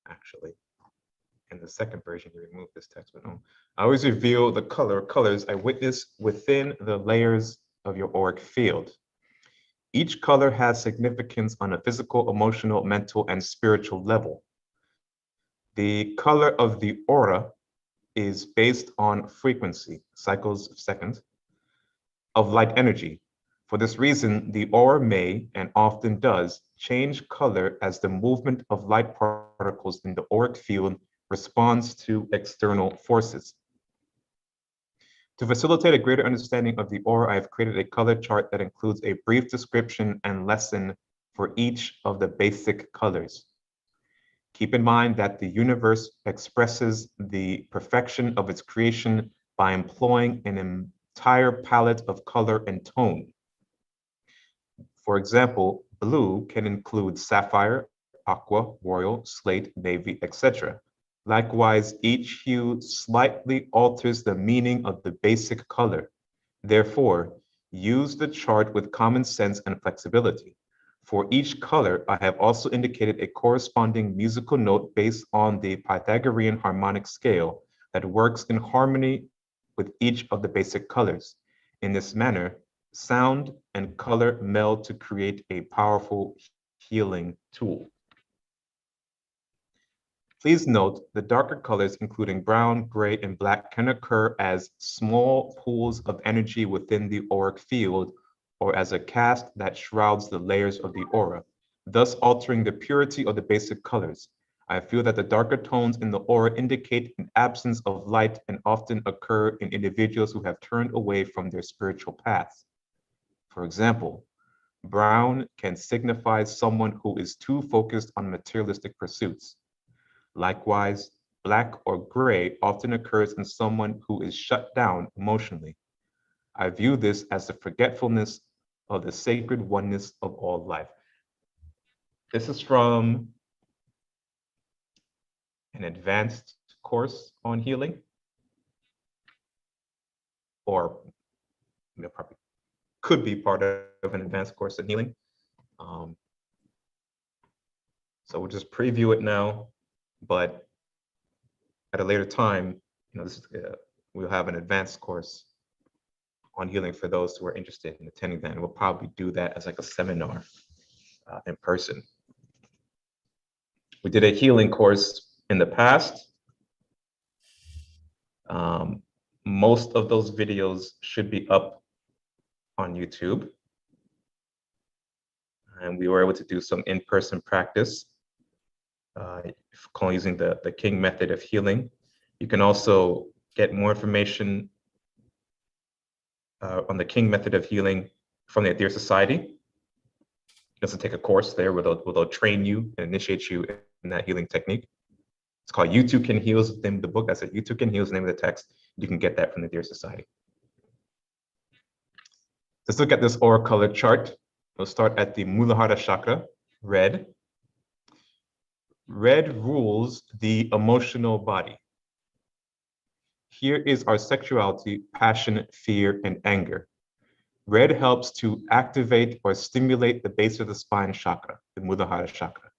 Speaker 1: actually, in the second version, you remove this text, but no. I always reveal the colors I witness within the layers of your auric field. Each color has significance on a physical, emotional, mental, and spiritual level. The color of the aura is based on frequency, cycles of seconds, of light energy. For this reason, the aura may, and often does, change color as the movement of light particles in the auric field responds to external forces. To facilitate a greater understanding of the aura, I have created a color chart that includes a brief description and lesson for each of the basic colors. Keep in mind that the universe expresses the perfection of its creation by employing an entire palette of color and tone. For example, blue can include sapphire, aqua, royal, slate, navy, etc. Likewise, each hue slightly alters the meaning of the basic color. Therefore, use the chart with common sense and flexibility. For each color, I have also indicated a corresponding musical note based on the Pythagorean harmonic scale that works in harmony with each of the basic colors. In this manner, sound and color meld to create a powerful healing tool. Please note the darker colors, including brown, gray, and black, can occur as small pools of energy within the auric field or as a cast that shrouds the layers of the aura, thus altering the purity of the basic colors. I feel that the darker tones in the aura indicate an absence of light and often occur in individuals who have turned away from their spiritual paths. For example, brown can signify someone who is too focused on materialistic pursuits. Likewise, black or gray often occurs in someone who is shut down emotionally. I view this as the forgetfulness of the sacred oneness of all life. This is from an advanced course on healing, or probably could be part of an advanced course on healing. So we'll just preview it now, but at a later time, we'll have an advanced course on healing for those who are interested in attending that. And we'll probably do that as like a seminar in person. We did a healing course in the past. Most of those videos should be up on YouTube. And we were able to do some in-person practice using the King method of healing. You can also get more information on the King method of healing from the Aether Society. You also take a course there where they'll train you and initiate you in that healing technique. It's called You Too Can Heal is the name of the book. That's it. You Too Can Heal is the name of the text. You can get that from the Aether Society. Let's look at this aura color chart. We'll start at the Mullahara Chakra, Red. Red rules the emotional body. Here is our sexuality, passion, fear, and anger. Red helps to activate or stimulate the base of the spine chakra, the Mullahara Chakra,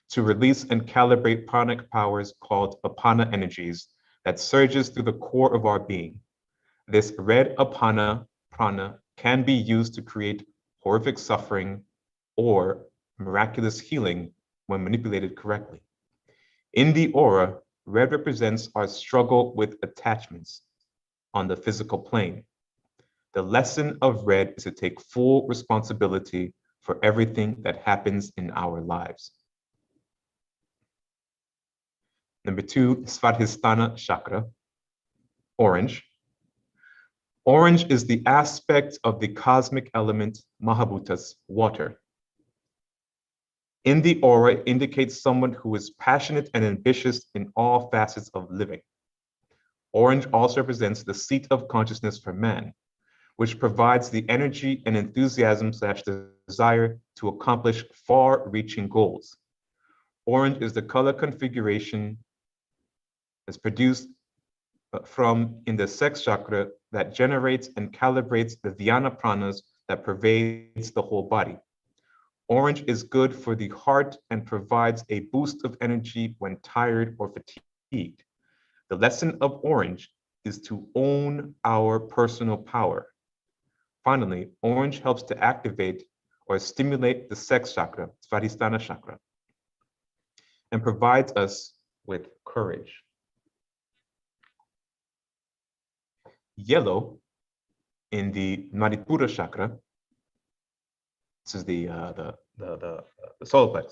Speaker 1: to release and calibrate pranic powers called apana energies that surges through the core of our being. This red apana prana can be used to create horrific suffering or miraculous healing when manipulated correctly. In the aura, red represents our struggle with attachments on the physical plane. The lesson of red is to take full responsibility for everything that happens in our lives. Number 2, Svadhisthana chakra, orange. Orange is the aspect of the cosmic element Mahabhutas, water. In the aura, it indicates someone who is passionate and ambitious in all facets of living. Orange also represents the seat of consciousness for man, which provides the energy and enthusiasm / desire to accomplish far-reaching goals. Orange is the color configuration that's produced from in the sex chakra that generates and calibrates the dhyana pranas that pervades the whole body. Orange is good for the heart and provides a boost of energy when tired or fatigued. The lesson of orange is to own our personal power. Finally, orange helps to activate or stimulate the sex chakra, Svadhisthana chakra, and provides us with courage. Yellow in the Manipura chakra, this is the solar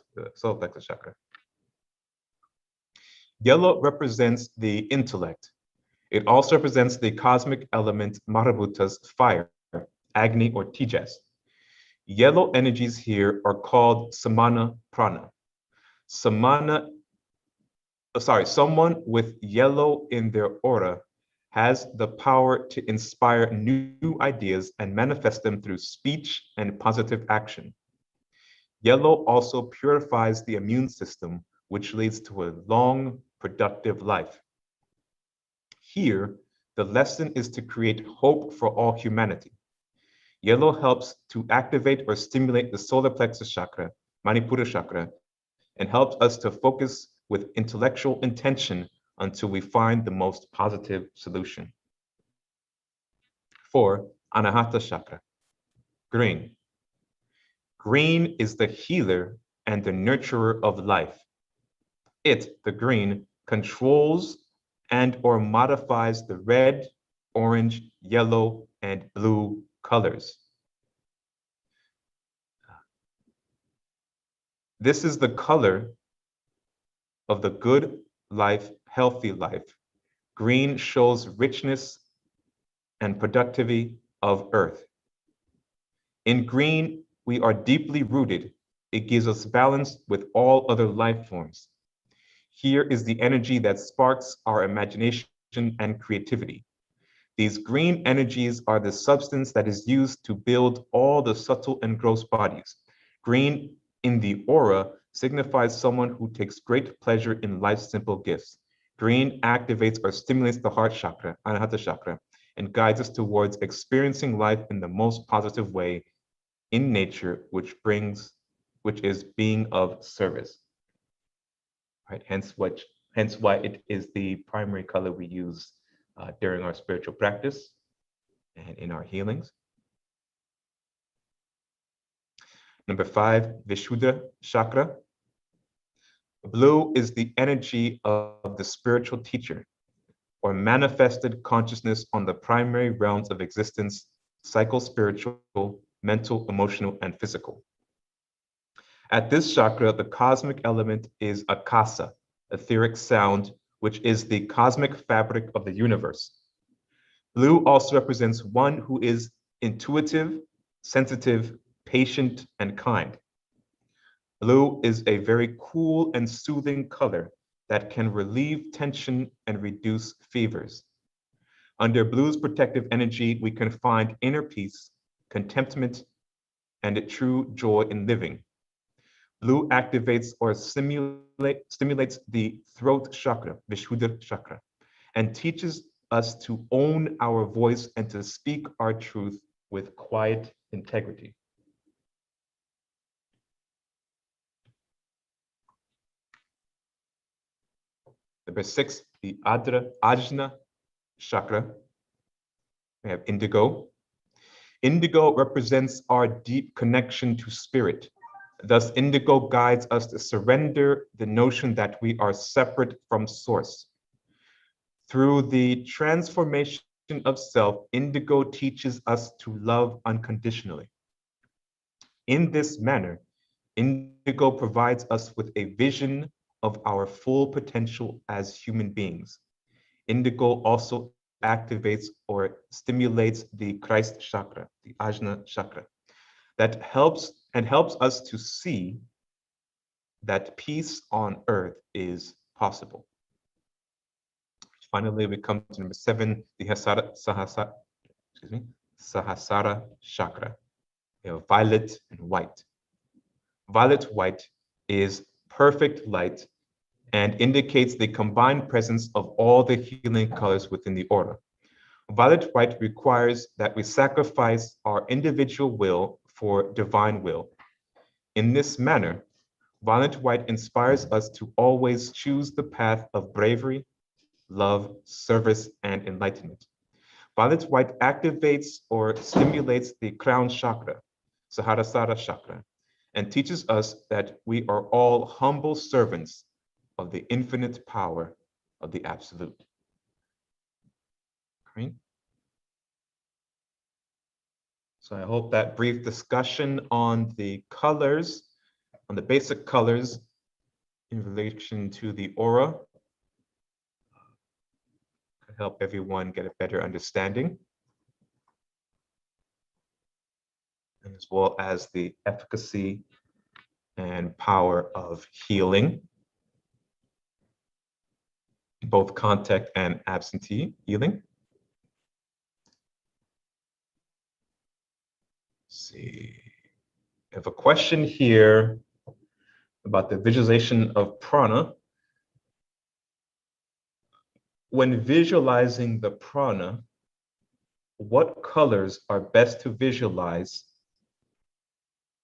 Speaker 1: plexus chakra. Yellow represents the intellect. It also represents the cosmic element Mahabhuta's fire, Agni or Tejas. Yellow energies here are called Samana Prana. Someone with yellow in their aura has the power to inspire new ideas and manifest them through speech and positive action. Yellow also purifies the immune system, which leads to a long, productive life. Here, the lesson is to create hope for all humanity. Yellow helps to activate or stimulate the solar plexus chakra, Manipura chakra, and helps us to focus with intellectual intention until we find the most positive solution. 4, Anahata chakra, green. Green is the healer and the nurturer of life. It, the green, controls and or modifies the red, orange, yellow, and blue colors. This is the color of the good life, healthy life. Green shows richness and productivity of earth. In green, we are deeply rooted. It gives us balance with all other life forms. Here is the energy that sparks our imagination and creativity. These green energies are the substance that is used to build all the subtle and gross bodies. Green in the aura signifies someone who takes great pleasure in life's simple gifts. Green activates or stimulates the heart chakra, Anahata chakra, and guides us towards experiencing life in the most positive way in nature, which is being of service. Right? Hence why it is the primary color we use during our spiritual practice and in our healings. Number 5, Vishuddha chakra. Blue is the energy of the spiritual teacher or manifested consciousness on the primary realms of existence, psycho-spiritual, mental, emotional, and physical. At this chakra, the cosmic element is akasa, etheric sound, which is the cosmic fabric of the universe. Blue also represents one who is intuitive, sensitive, patient, and kind. Blue is a very cool and soothing color that can relieve tension and reduce fevers. Under blue's protective energy, we can find inner peace, contentment, and a true joy in living. Blue activates or stimulates the throat chakra, Vishuddha chakra, and teaches us to own our voice and to speak our truth with quiet integrity. Number 6, the Ajna chakra. We have indigo. Indigo represents our deep connection to spirit. Thus, indigo guides us to surrender the notion that we are separate from source. Through the transformation of self, indigo teaches us to love unconditionally. In this manner, indigo provides us with a vision of our full potential as human beings. Indigo also activates or stimulates the Christ chakra, the Ajna chakra, that helps us to see that peace on earth is possible. Finally, we come to number 7, the Sahasrara chakra. We have violet and white. Violet white is perfect light and indicates the combined presence of all the healing colors within the aura. Violet white requires that we sacrifice our individual will for divine will. In this manner, violet white inspires us to always choose the path of bravery, love, service, and enlightenment. Violet white activates or stimulates the crown chakra, Sahasrara chakra, and teaches us that we are all humble servants of the infinite power of the Absolute. Right? So I hope that brief discussion on the colors, on the basic colors in relation to the aura, could help everyone get a better understanding, as well as the efficacy and power of healing, both contact and absentee healing. Let's see, I have a question here about the visualization of prana. When visualizing the prana, what colors are best to visualize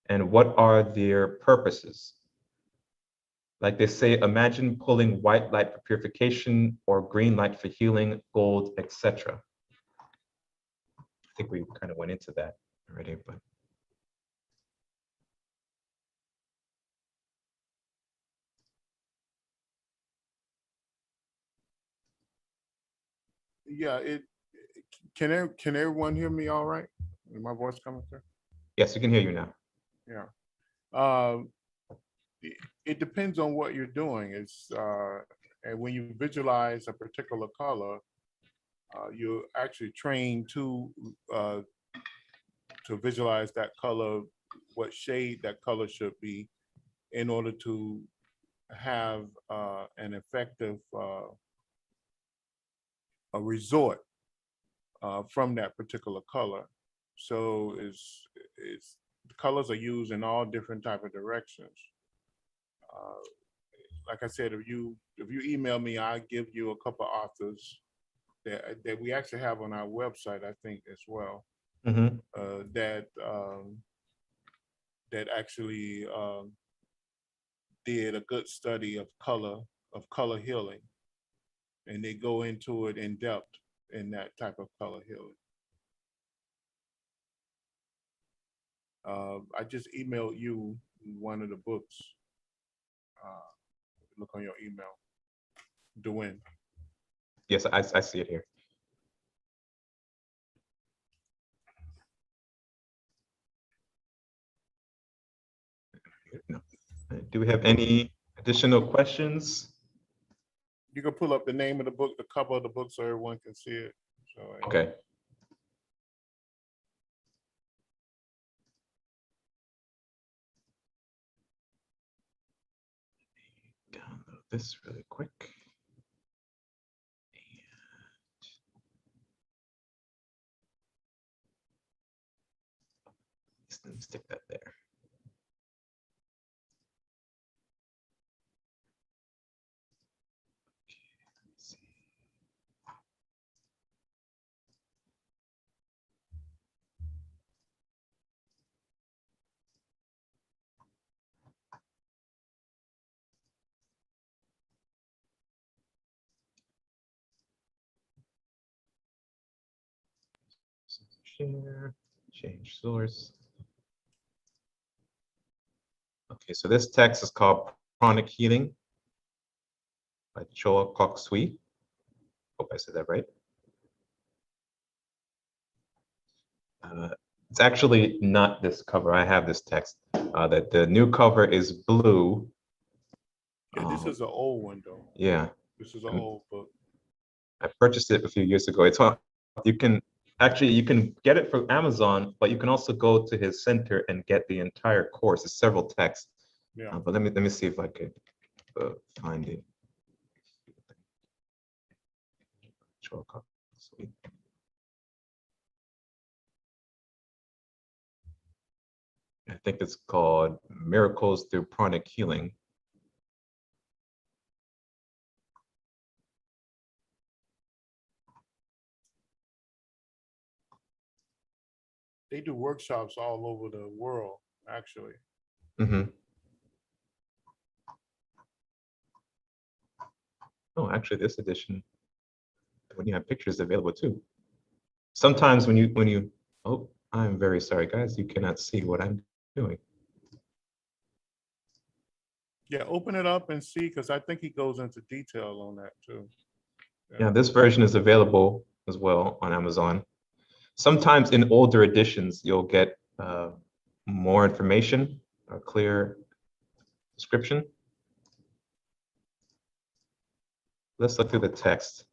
Speaker 1: and what are their purposes? Like they say, imagine pulling white light for purification or green light for healing, gold, etc. I think we kind of went into that already, but.
Speaker 2: Yeah, can everyone hear me all right? Is my voice coming through?
Speaker 1: Yes, we can hear you now.
Speaker 2: Yeah. It depends on what you're doing. And when you visualize a particular color, you're actually trained to visualize that color, what shade that color should be, in order to have an effective a resort from that particular color. So it's the colors are used in all different type of directions. Like I said, if you email me, I'll give you a couple of authors that we actually have on our website, I think, as well.
Speaker 1: Mm-hmm.
Speaker 2: That actually did a good study of color healing, and they go into it in depth in that type of color healing. I just emailed you one of the books. Look on your email, Dwayne.
Speaker 1: Yes, I see it here. No. Do we have any additional questions?
Speaker 2: You can pull up the name of the book, the cover of the book, so everyone can see it. So,
Speaker 1: okay. Download this really quick. Let me stick that there. share, change source. Okay, so this text is called Pranic Healing by Choa Kok Sui. Hope I said that right. It's actually not this cover. I have this text. That the new cover is blue.
Speaker 2: Yeah, this is an old one though.
Speaker 1: Yeah.
Speaker 2: This is an old book.
Speaker 1: I purchased it a few years ago. You can get it from Amazon, but you can also go to his center and get the entire course. It's several texts.
Speaker 2: Yeah.
Speaker 1: But let me see if I could find it. I think it's called Miracles Through Pranic Healing.
Speaker 2: They do workshops all over the world, actually.
Speaker 1: Mm-hmm. Oh, actually, this edition, when you have pictures available too. Sometimes when you, oh, I'm very sorry, guys, you cannot see what I'm doing.
Speaker 2: Yeah, open it up and see, because I think he goes into detail on that too.
Speaker 1: Yeah, this version is available as well on Amazon. Sometimes in older editions, you'll get more information, a clear description. Let's look through the text.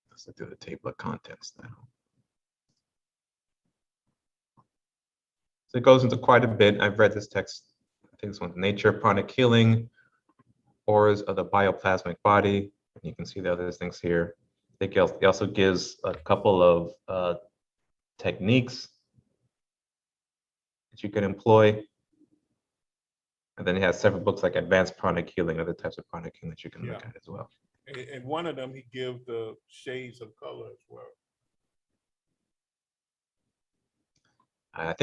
Speaker 1: Let's look through the table of contents now. So it goes into quite a bit. I've read this text. I think this one's Nature, Pranic Healing, Auras of the Bioplasmic Body. You can see the other things here. I think he also gives a couple of techniques that you can employ. And then he has several books like Advanced Pranic Healing, other types of pranic healing that you can look at as well.
Speaker 2: And one of them, he gives the shades of color as well.
Speaker 1: I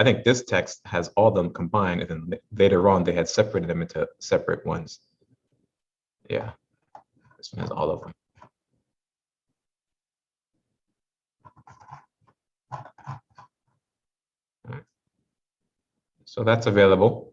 Speaker 1: think this text has all of them combined, and then later on they had separated them into separate ones. Yeah, this one has all of them. All right. So that's available.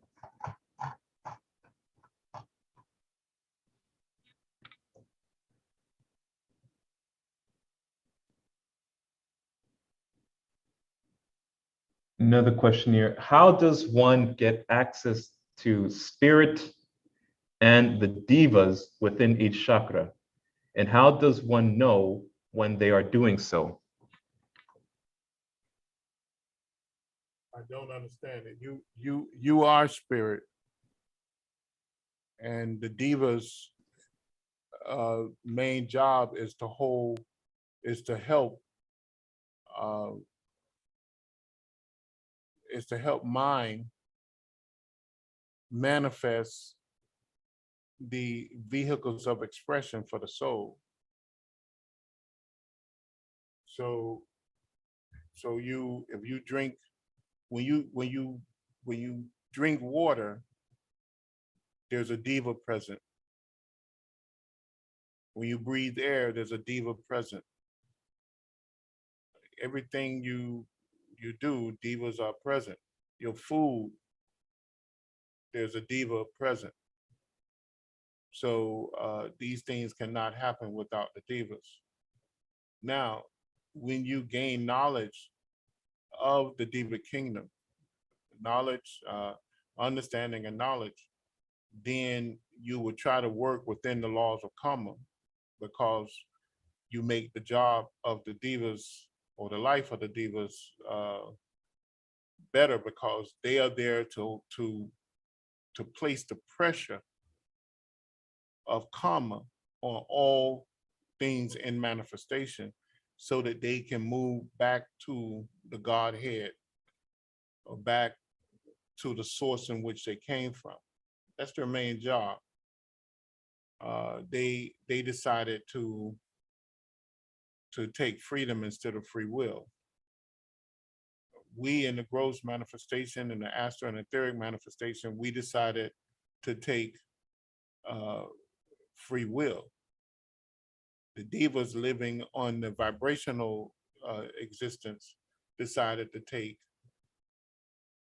Speaker 1: Another question here. How does one get access to spirit and the devas within each chakra? And how does one know when they are doing so?
Speaker 2: I don't understand it. You are spirit, and the diva's main job is to help mind manifest the vehicles of expression for the soul. So if you drink, when you drink water, there's a diva present. When you breathe air, there's a diva present. Everything you do, divas are present. Your food, there's a diva present. So these things cannot happen without the divas. Now, when you gain knowledge of the diva kingdom, knowledge, understanding and knowledge, then you would try to work within the laws of karma, because you make the job of the divas or the life of the divas better, because they are there to place the pressure of karma on all things in manifestation, so that they can move back to the Godhead, or back to the source in which they came from. That's their main job. They decided to take freedom instead of free will. We in the gross manifestation and the astral and etheric manifestation, we decided to take free will. The divas living on the vibrational existence decided to take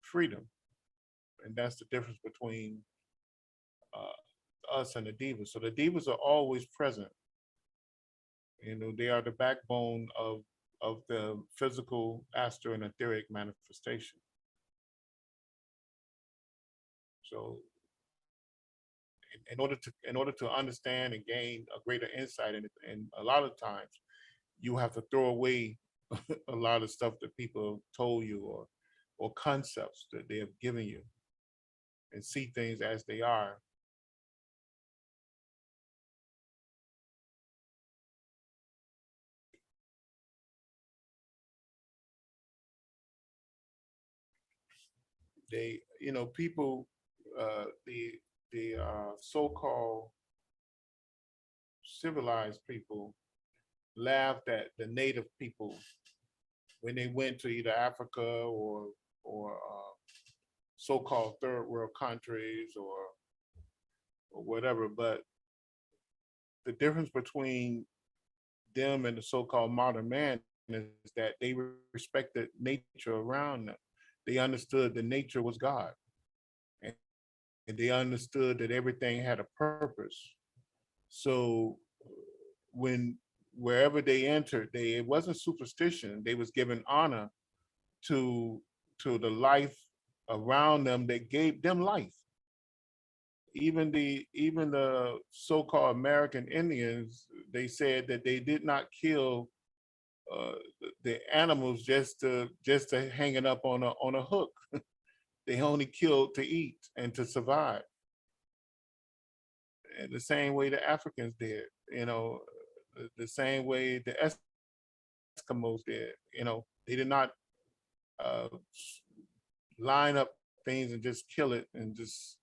Speaker 2: freedom. And that's the difference between us and the divas. So the divas are always present. You know, they are the backbone of the physical, astral, and etheric manifestation. So in order to understand and gain a greater insight, and a lot of times you have to throw away a lot of stuff that people told you or concepts that they have given you, and see things as they are. They, you know, people, the so-called civilized people laughed at the native people when they went to either Africa or so-called third world countries or whatever. But the difference between them and the so-called modern man is that they respected nature around them. They understood that nature was God, and they understood that everything had a purpose. So when wherever they entered, it wasn't superstition. They was given honor to the life around them that gave them life. Even the so-called American Indians, they said that they did not kill the animals just to hang it up on a hook. They only killed to eat and to survive. And the same way the Africans did, you know, the same way the Eskimos did. You know, they did not uh, line up things and just kill it and just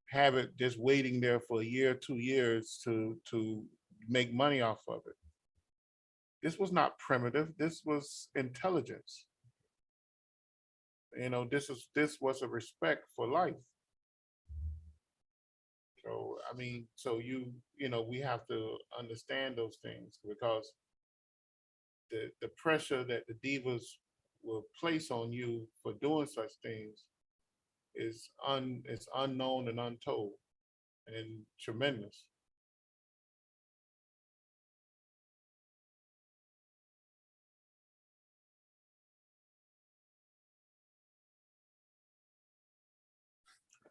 Speaker 2: have it just waiting there for a year, 2 years to make money off of it. This was not primitive. This was intelligence. You know, this was a respect for life. So I mean, so you know, we have to understand those things, because the pressure that the divas will place on you for doing such things is it's unknown and untold and tremendous.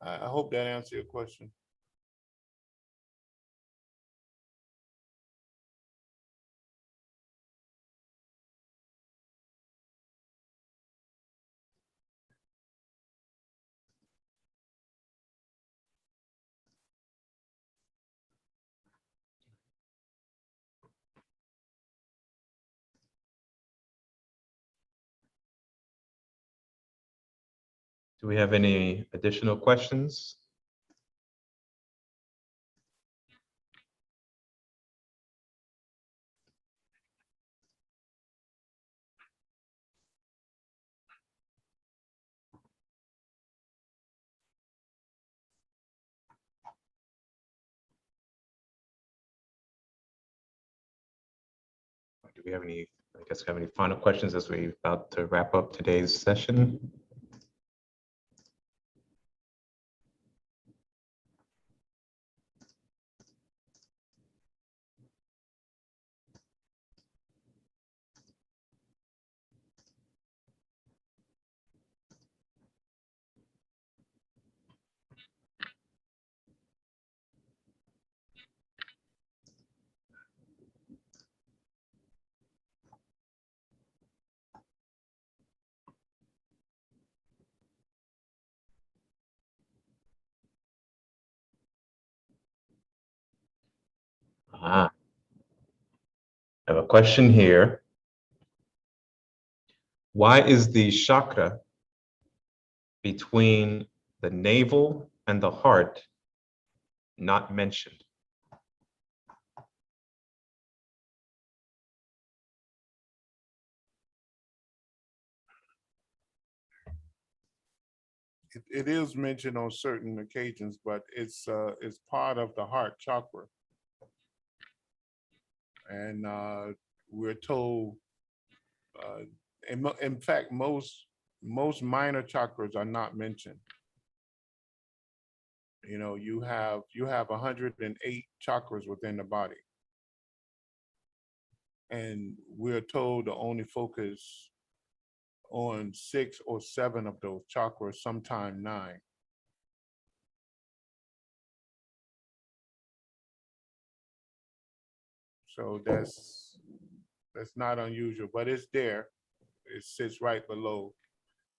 Speaker 2: I hope that answers your question.
Speaker 1: Do we have any additional questions? Do we have any, I guess, have any final questions as we're about to wrap up today's session? I have a question here. Why is the chakra between the navel and the heart not mentioned?
Speaker 2: It is mentioned on certain occasions, but it's part of the heart chakra, And we're told, in fact, most minor chakras are not mentioned. You know, you have 108 chakras within the body, and we're told to only focus on 6 or 7 of those chakras, sometime 9. So that's not unusual, but it's there. It sits right below.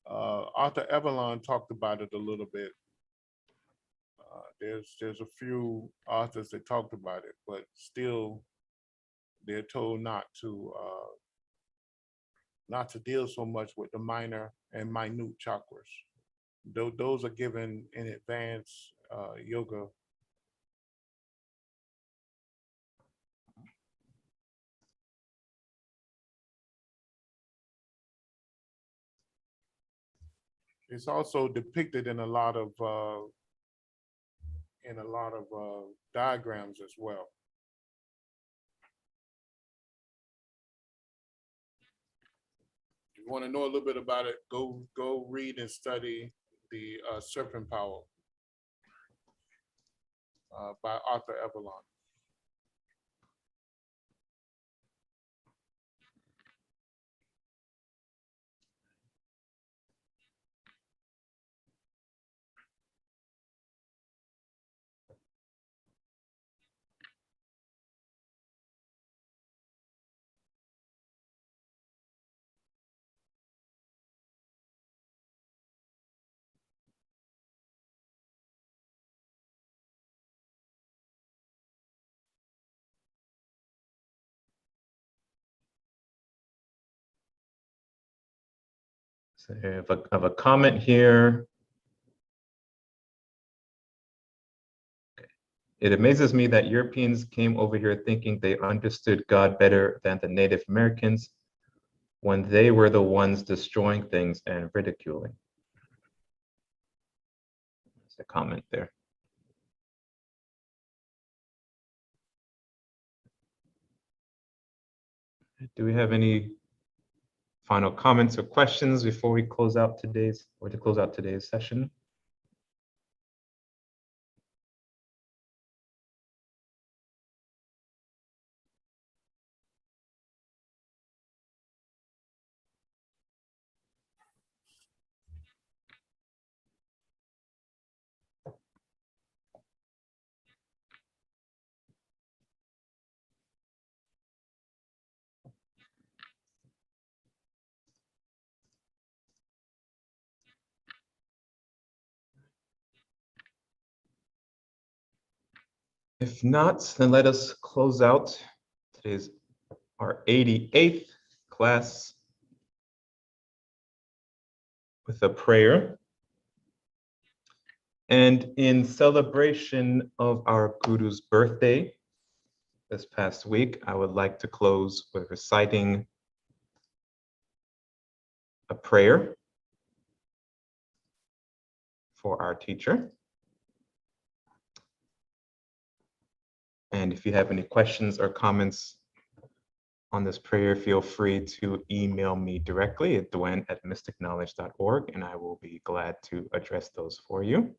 Speaker 2: Arthur Evelyn talked about it a little bit. There's a few authors that talked about it, but still they're told not to deal so much with the minor and minute chakras. Those are given in advanced yoga. It's also depicted in a lot of diagrams as well. If you want to know a little bit about it, go read and study the Serpent Power by Arthur Evelyn.
Speaker 1: So I have a comment here. It amazes me that Europeans came over here thinking they understood God better than the Native Americans when they were the ones destroying things and ridiculing. There's a comment there. Do we have any final comments or questions before we close out today's session? If not, then let us close out today's our 88th class with a prayer. And in celebration of our Guru's birthday this past week, I would like to close with reciting a prayer for our teacher. And if you have any questions or comments on this prayer, feel free to email me directly at dwayne@mysticknowledge.org, and I will be glad to address those for you.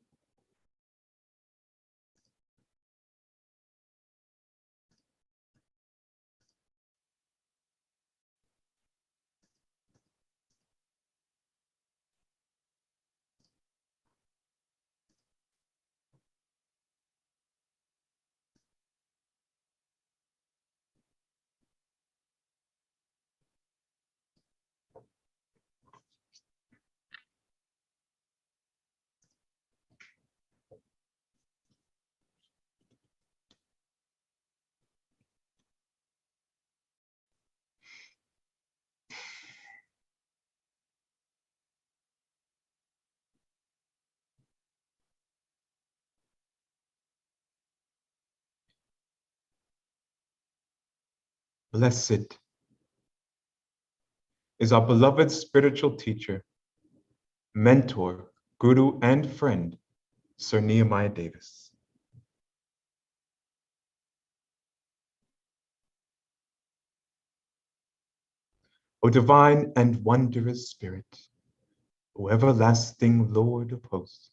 Speaker 1: Blessed is our beloved spiritual teacher, mentor, guru, and friend, Sir Nehemiah Davis. O divine and wondrous Spirit, O everlasting Lord of hosts,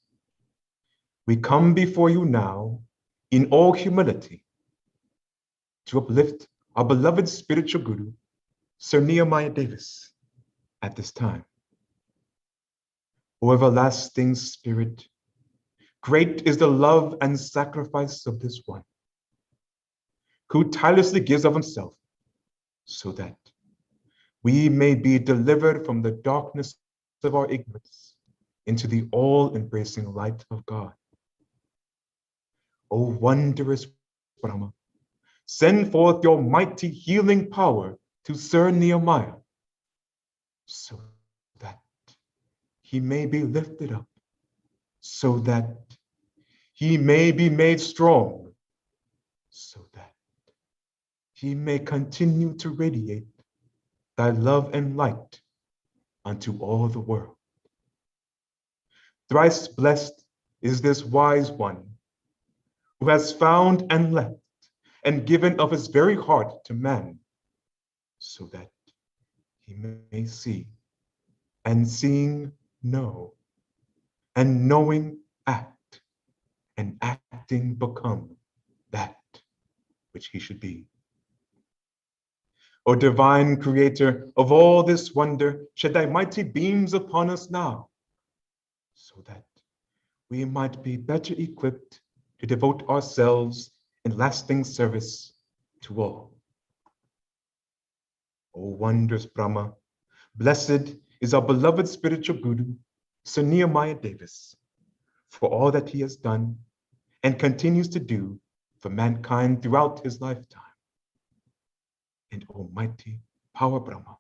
Speaker 1: we come before you now in all humility to uplift our beloved spiritual guru, Sir Nehemiah Davis, at this time. O everlasting Spirit, great is the love and sacrifice of this one, who tirelessly gives of himself so that we may be delivered from the darkness of our ignorance into the all-embracing light of God. O wondrous Brahma, send forth your mighty healing power to Sir Nehemiah, so that he may be lifted up, so that he may be made strong, so that he may continue to radiate thy love and light unto all the world. Thrice blessed is this wise one who has found and left and given of his very heart to man, so that he may see, and seeing know, and knowing act, and acting become that which he should be. O divine creator of all this wonder, shed thy mighty beams upon us now, so that we might be better equipped to devote ourselves in lasting service to all. O wondrous Brahma, blessed is our beloved spiritual guru, Sir Nehemiah Davis, for all that he has done and continues to do for mankind throughout his lifetime. And Almighty Power Brahma,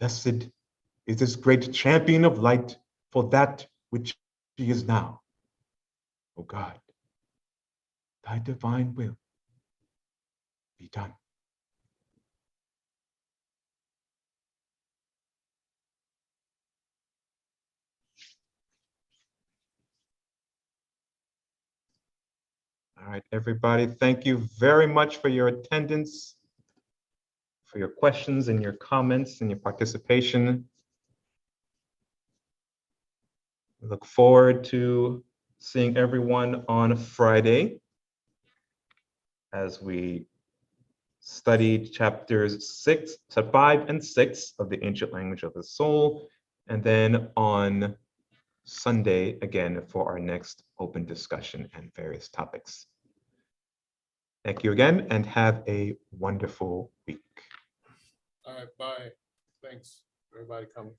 Speaker 1: blessed is this great champion of light for that which he is now. O God, thy divine will be done. All right, everybody, thank you very much for your attendance, for your questions and your comments and your participation. I look forward to seeing everyone on Friday as we studied chapters 5 and 6 of the Ancient Language of the Soul, and then on Sunday again for our next open discussion and various topics. Thank you again and have a wonderful week.
Speaker 2: All right, bye. Thanks, everybody coming.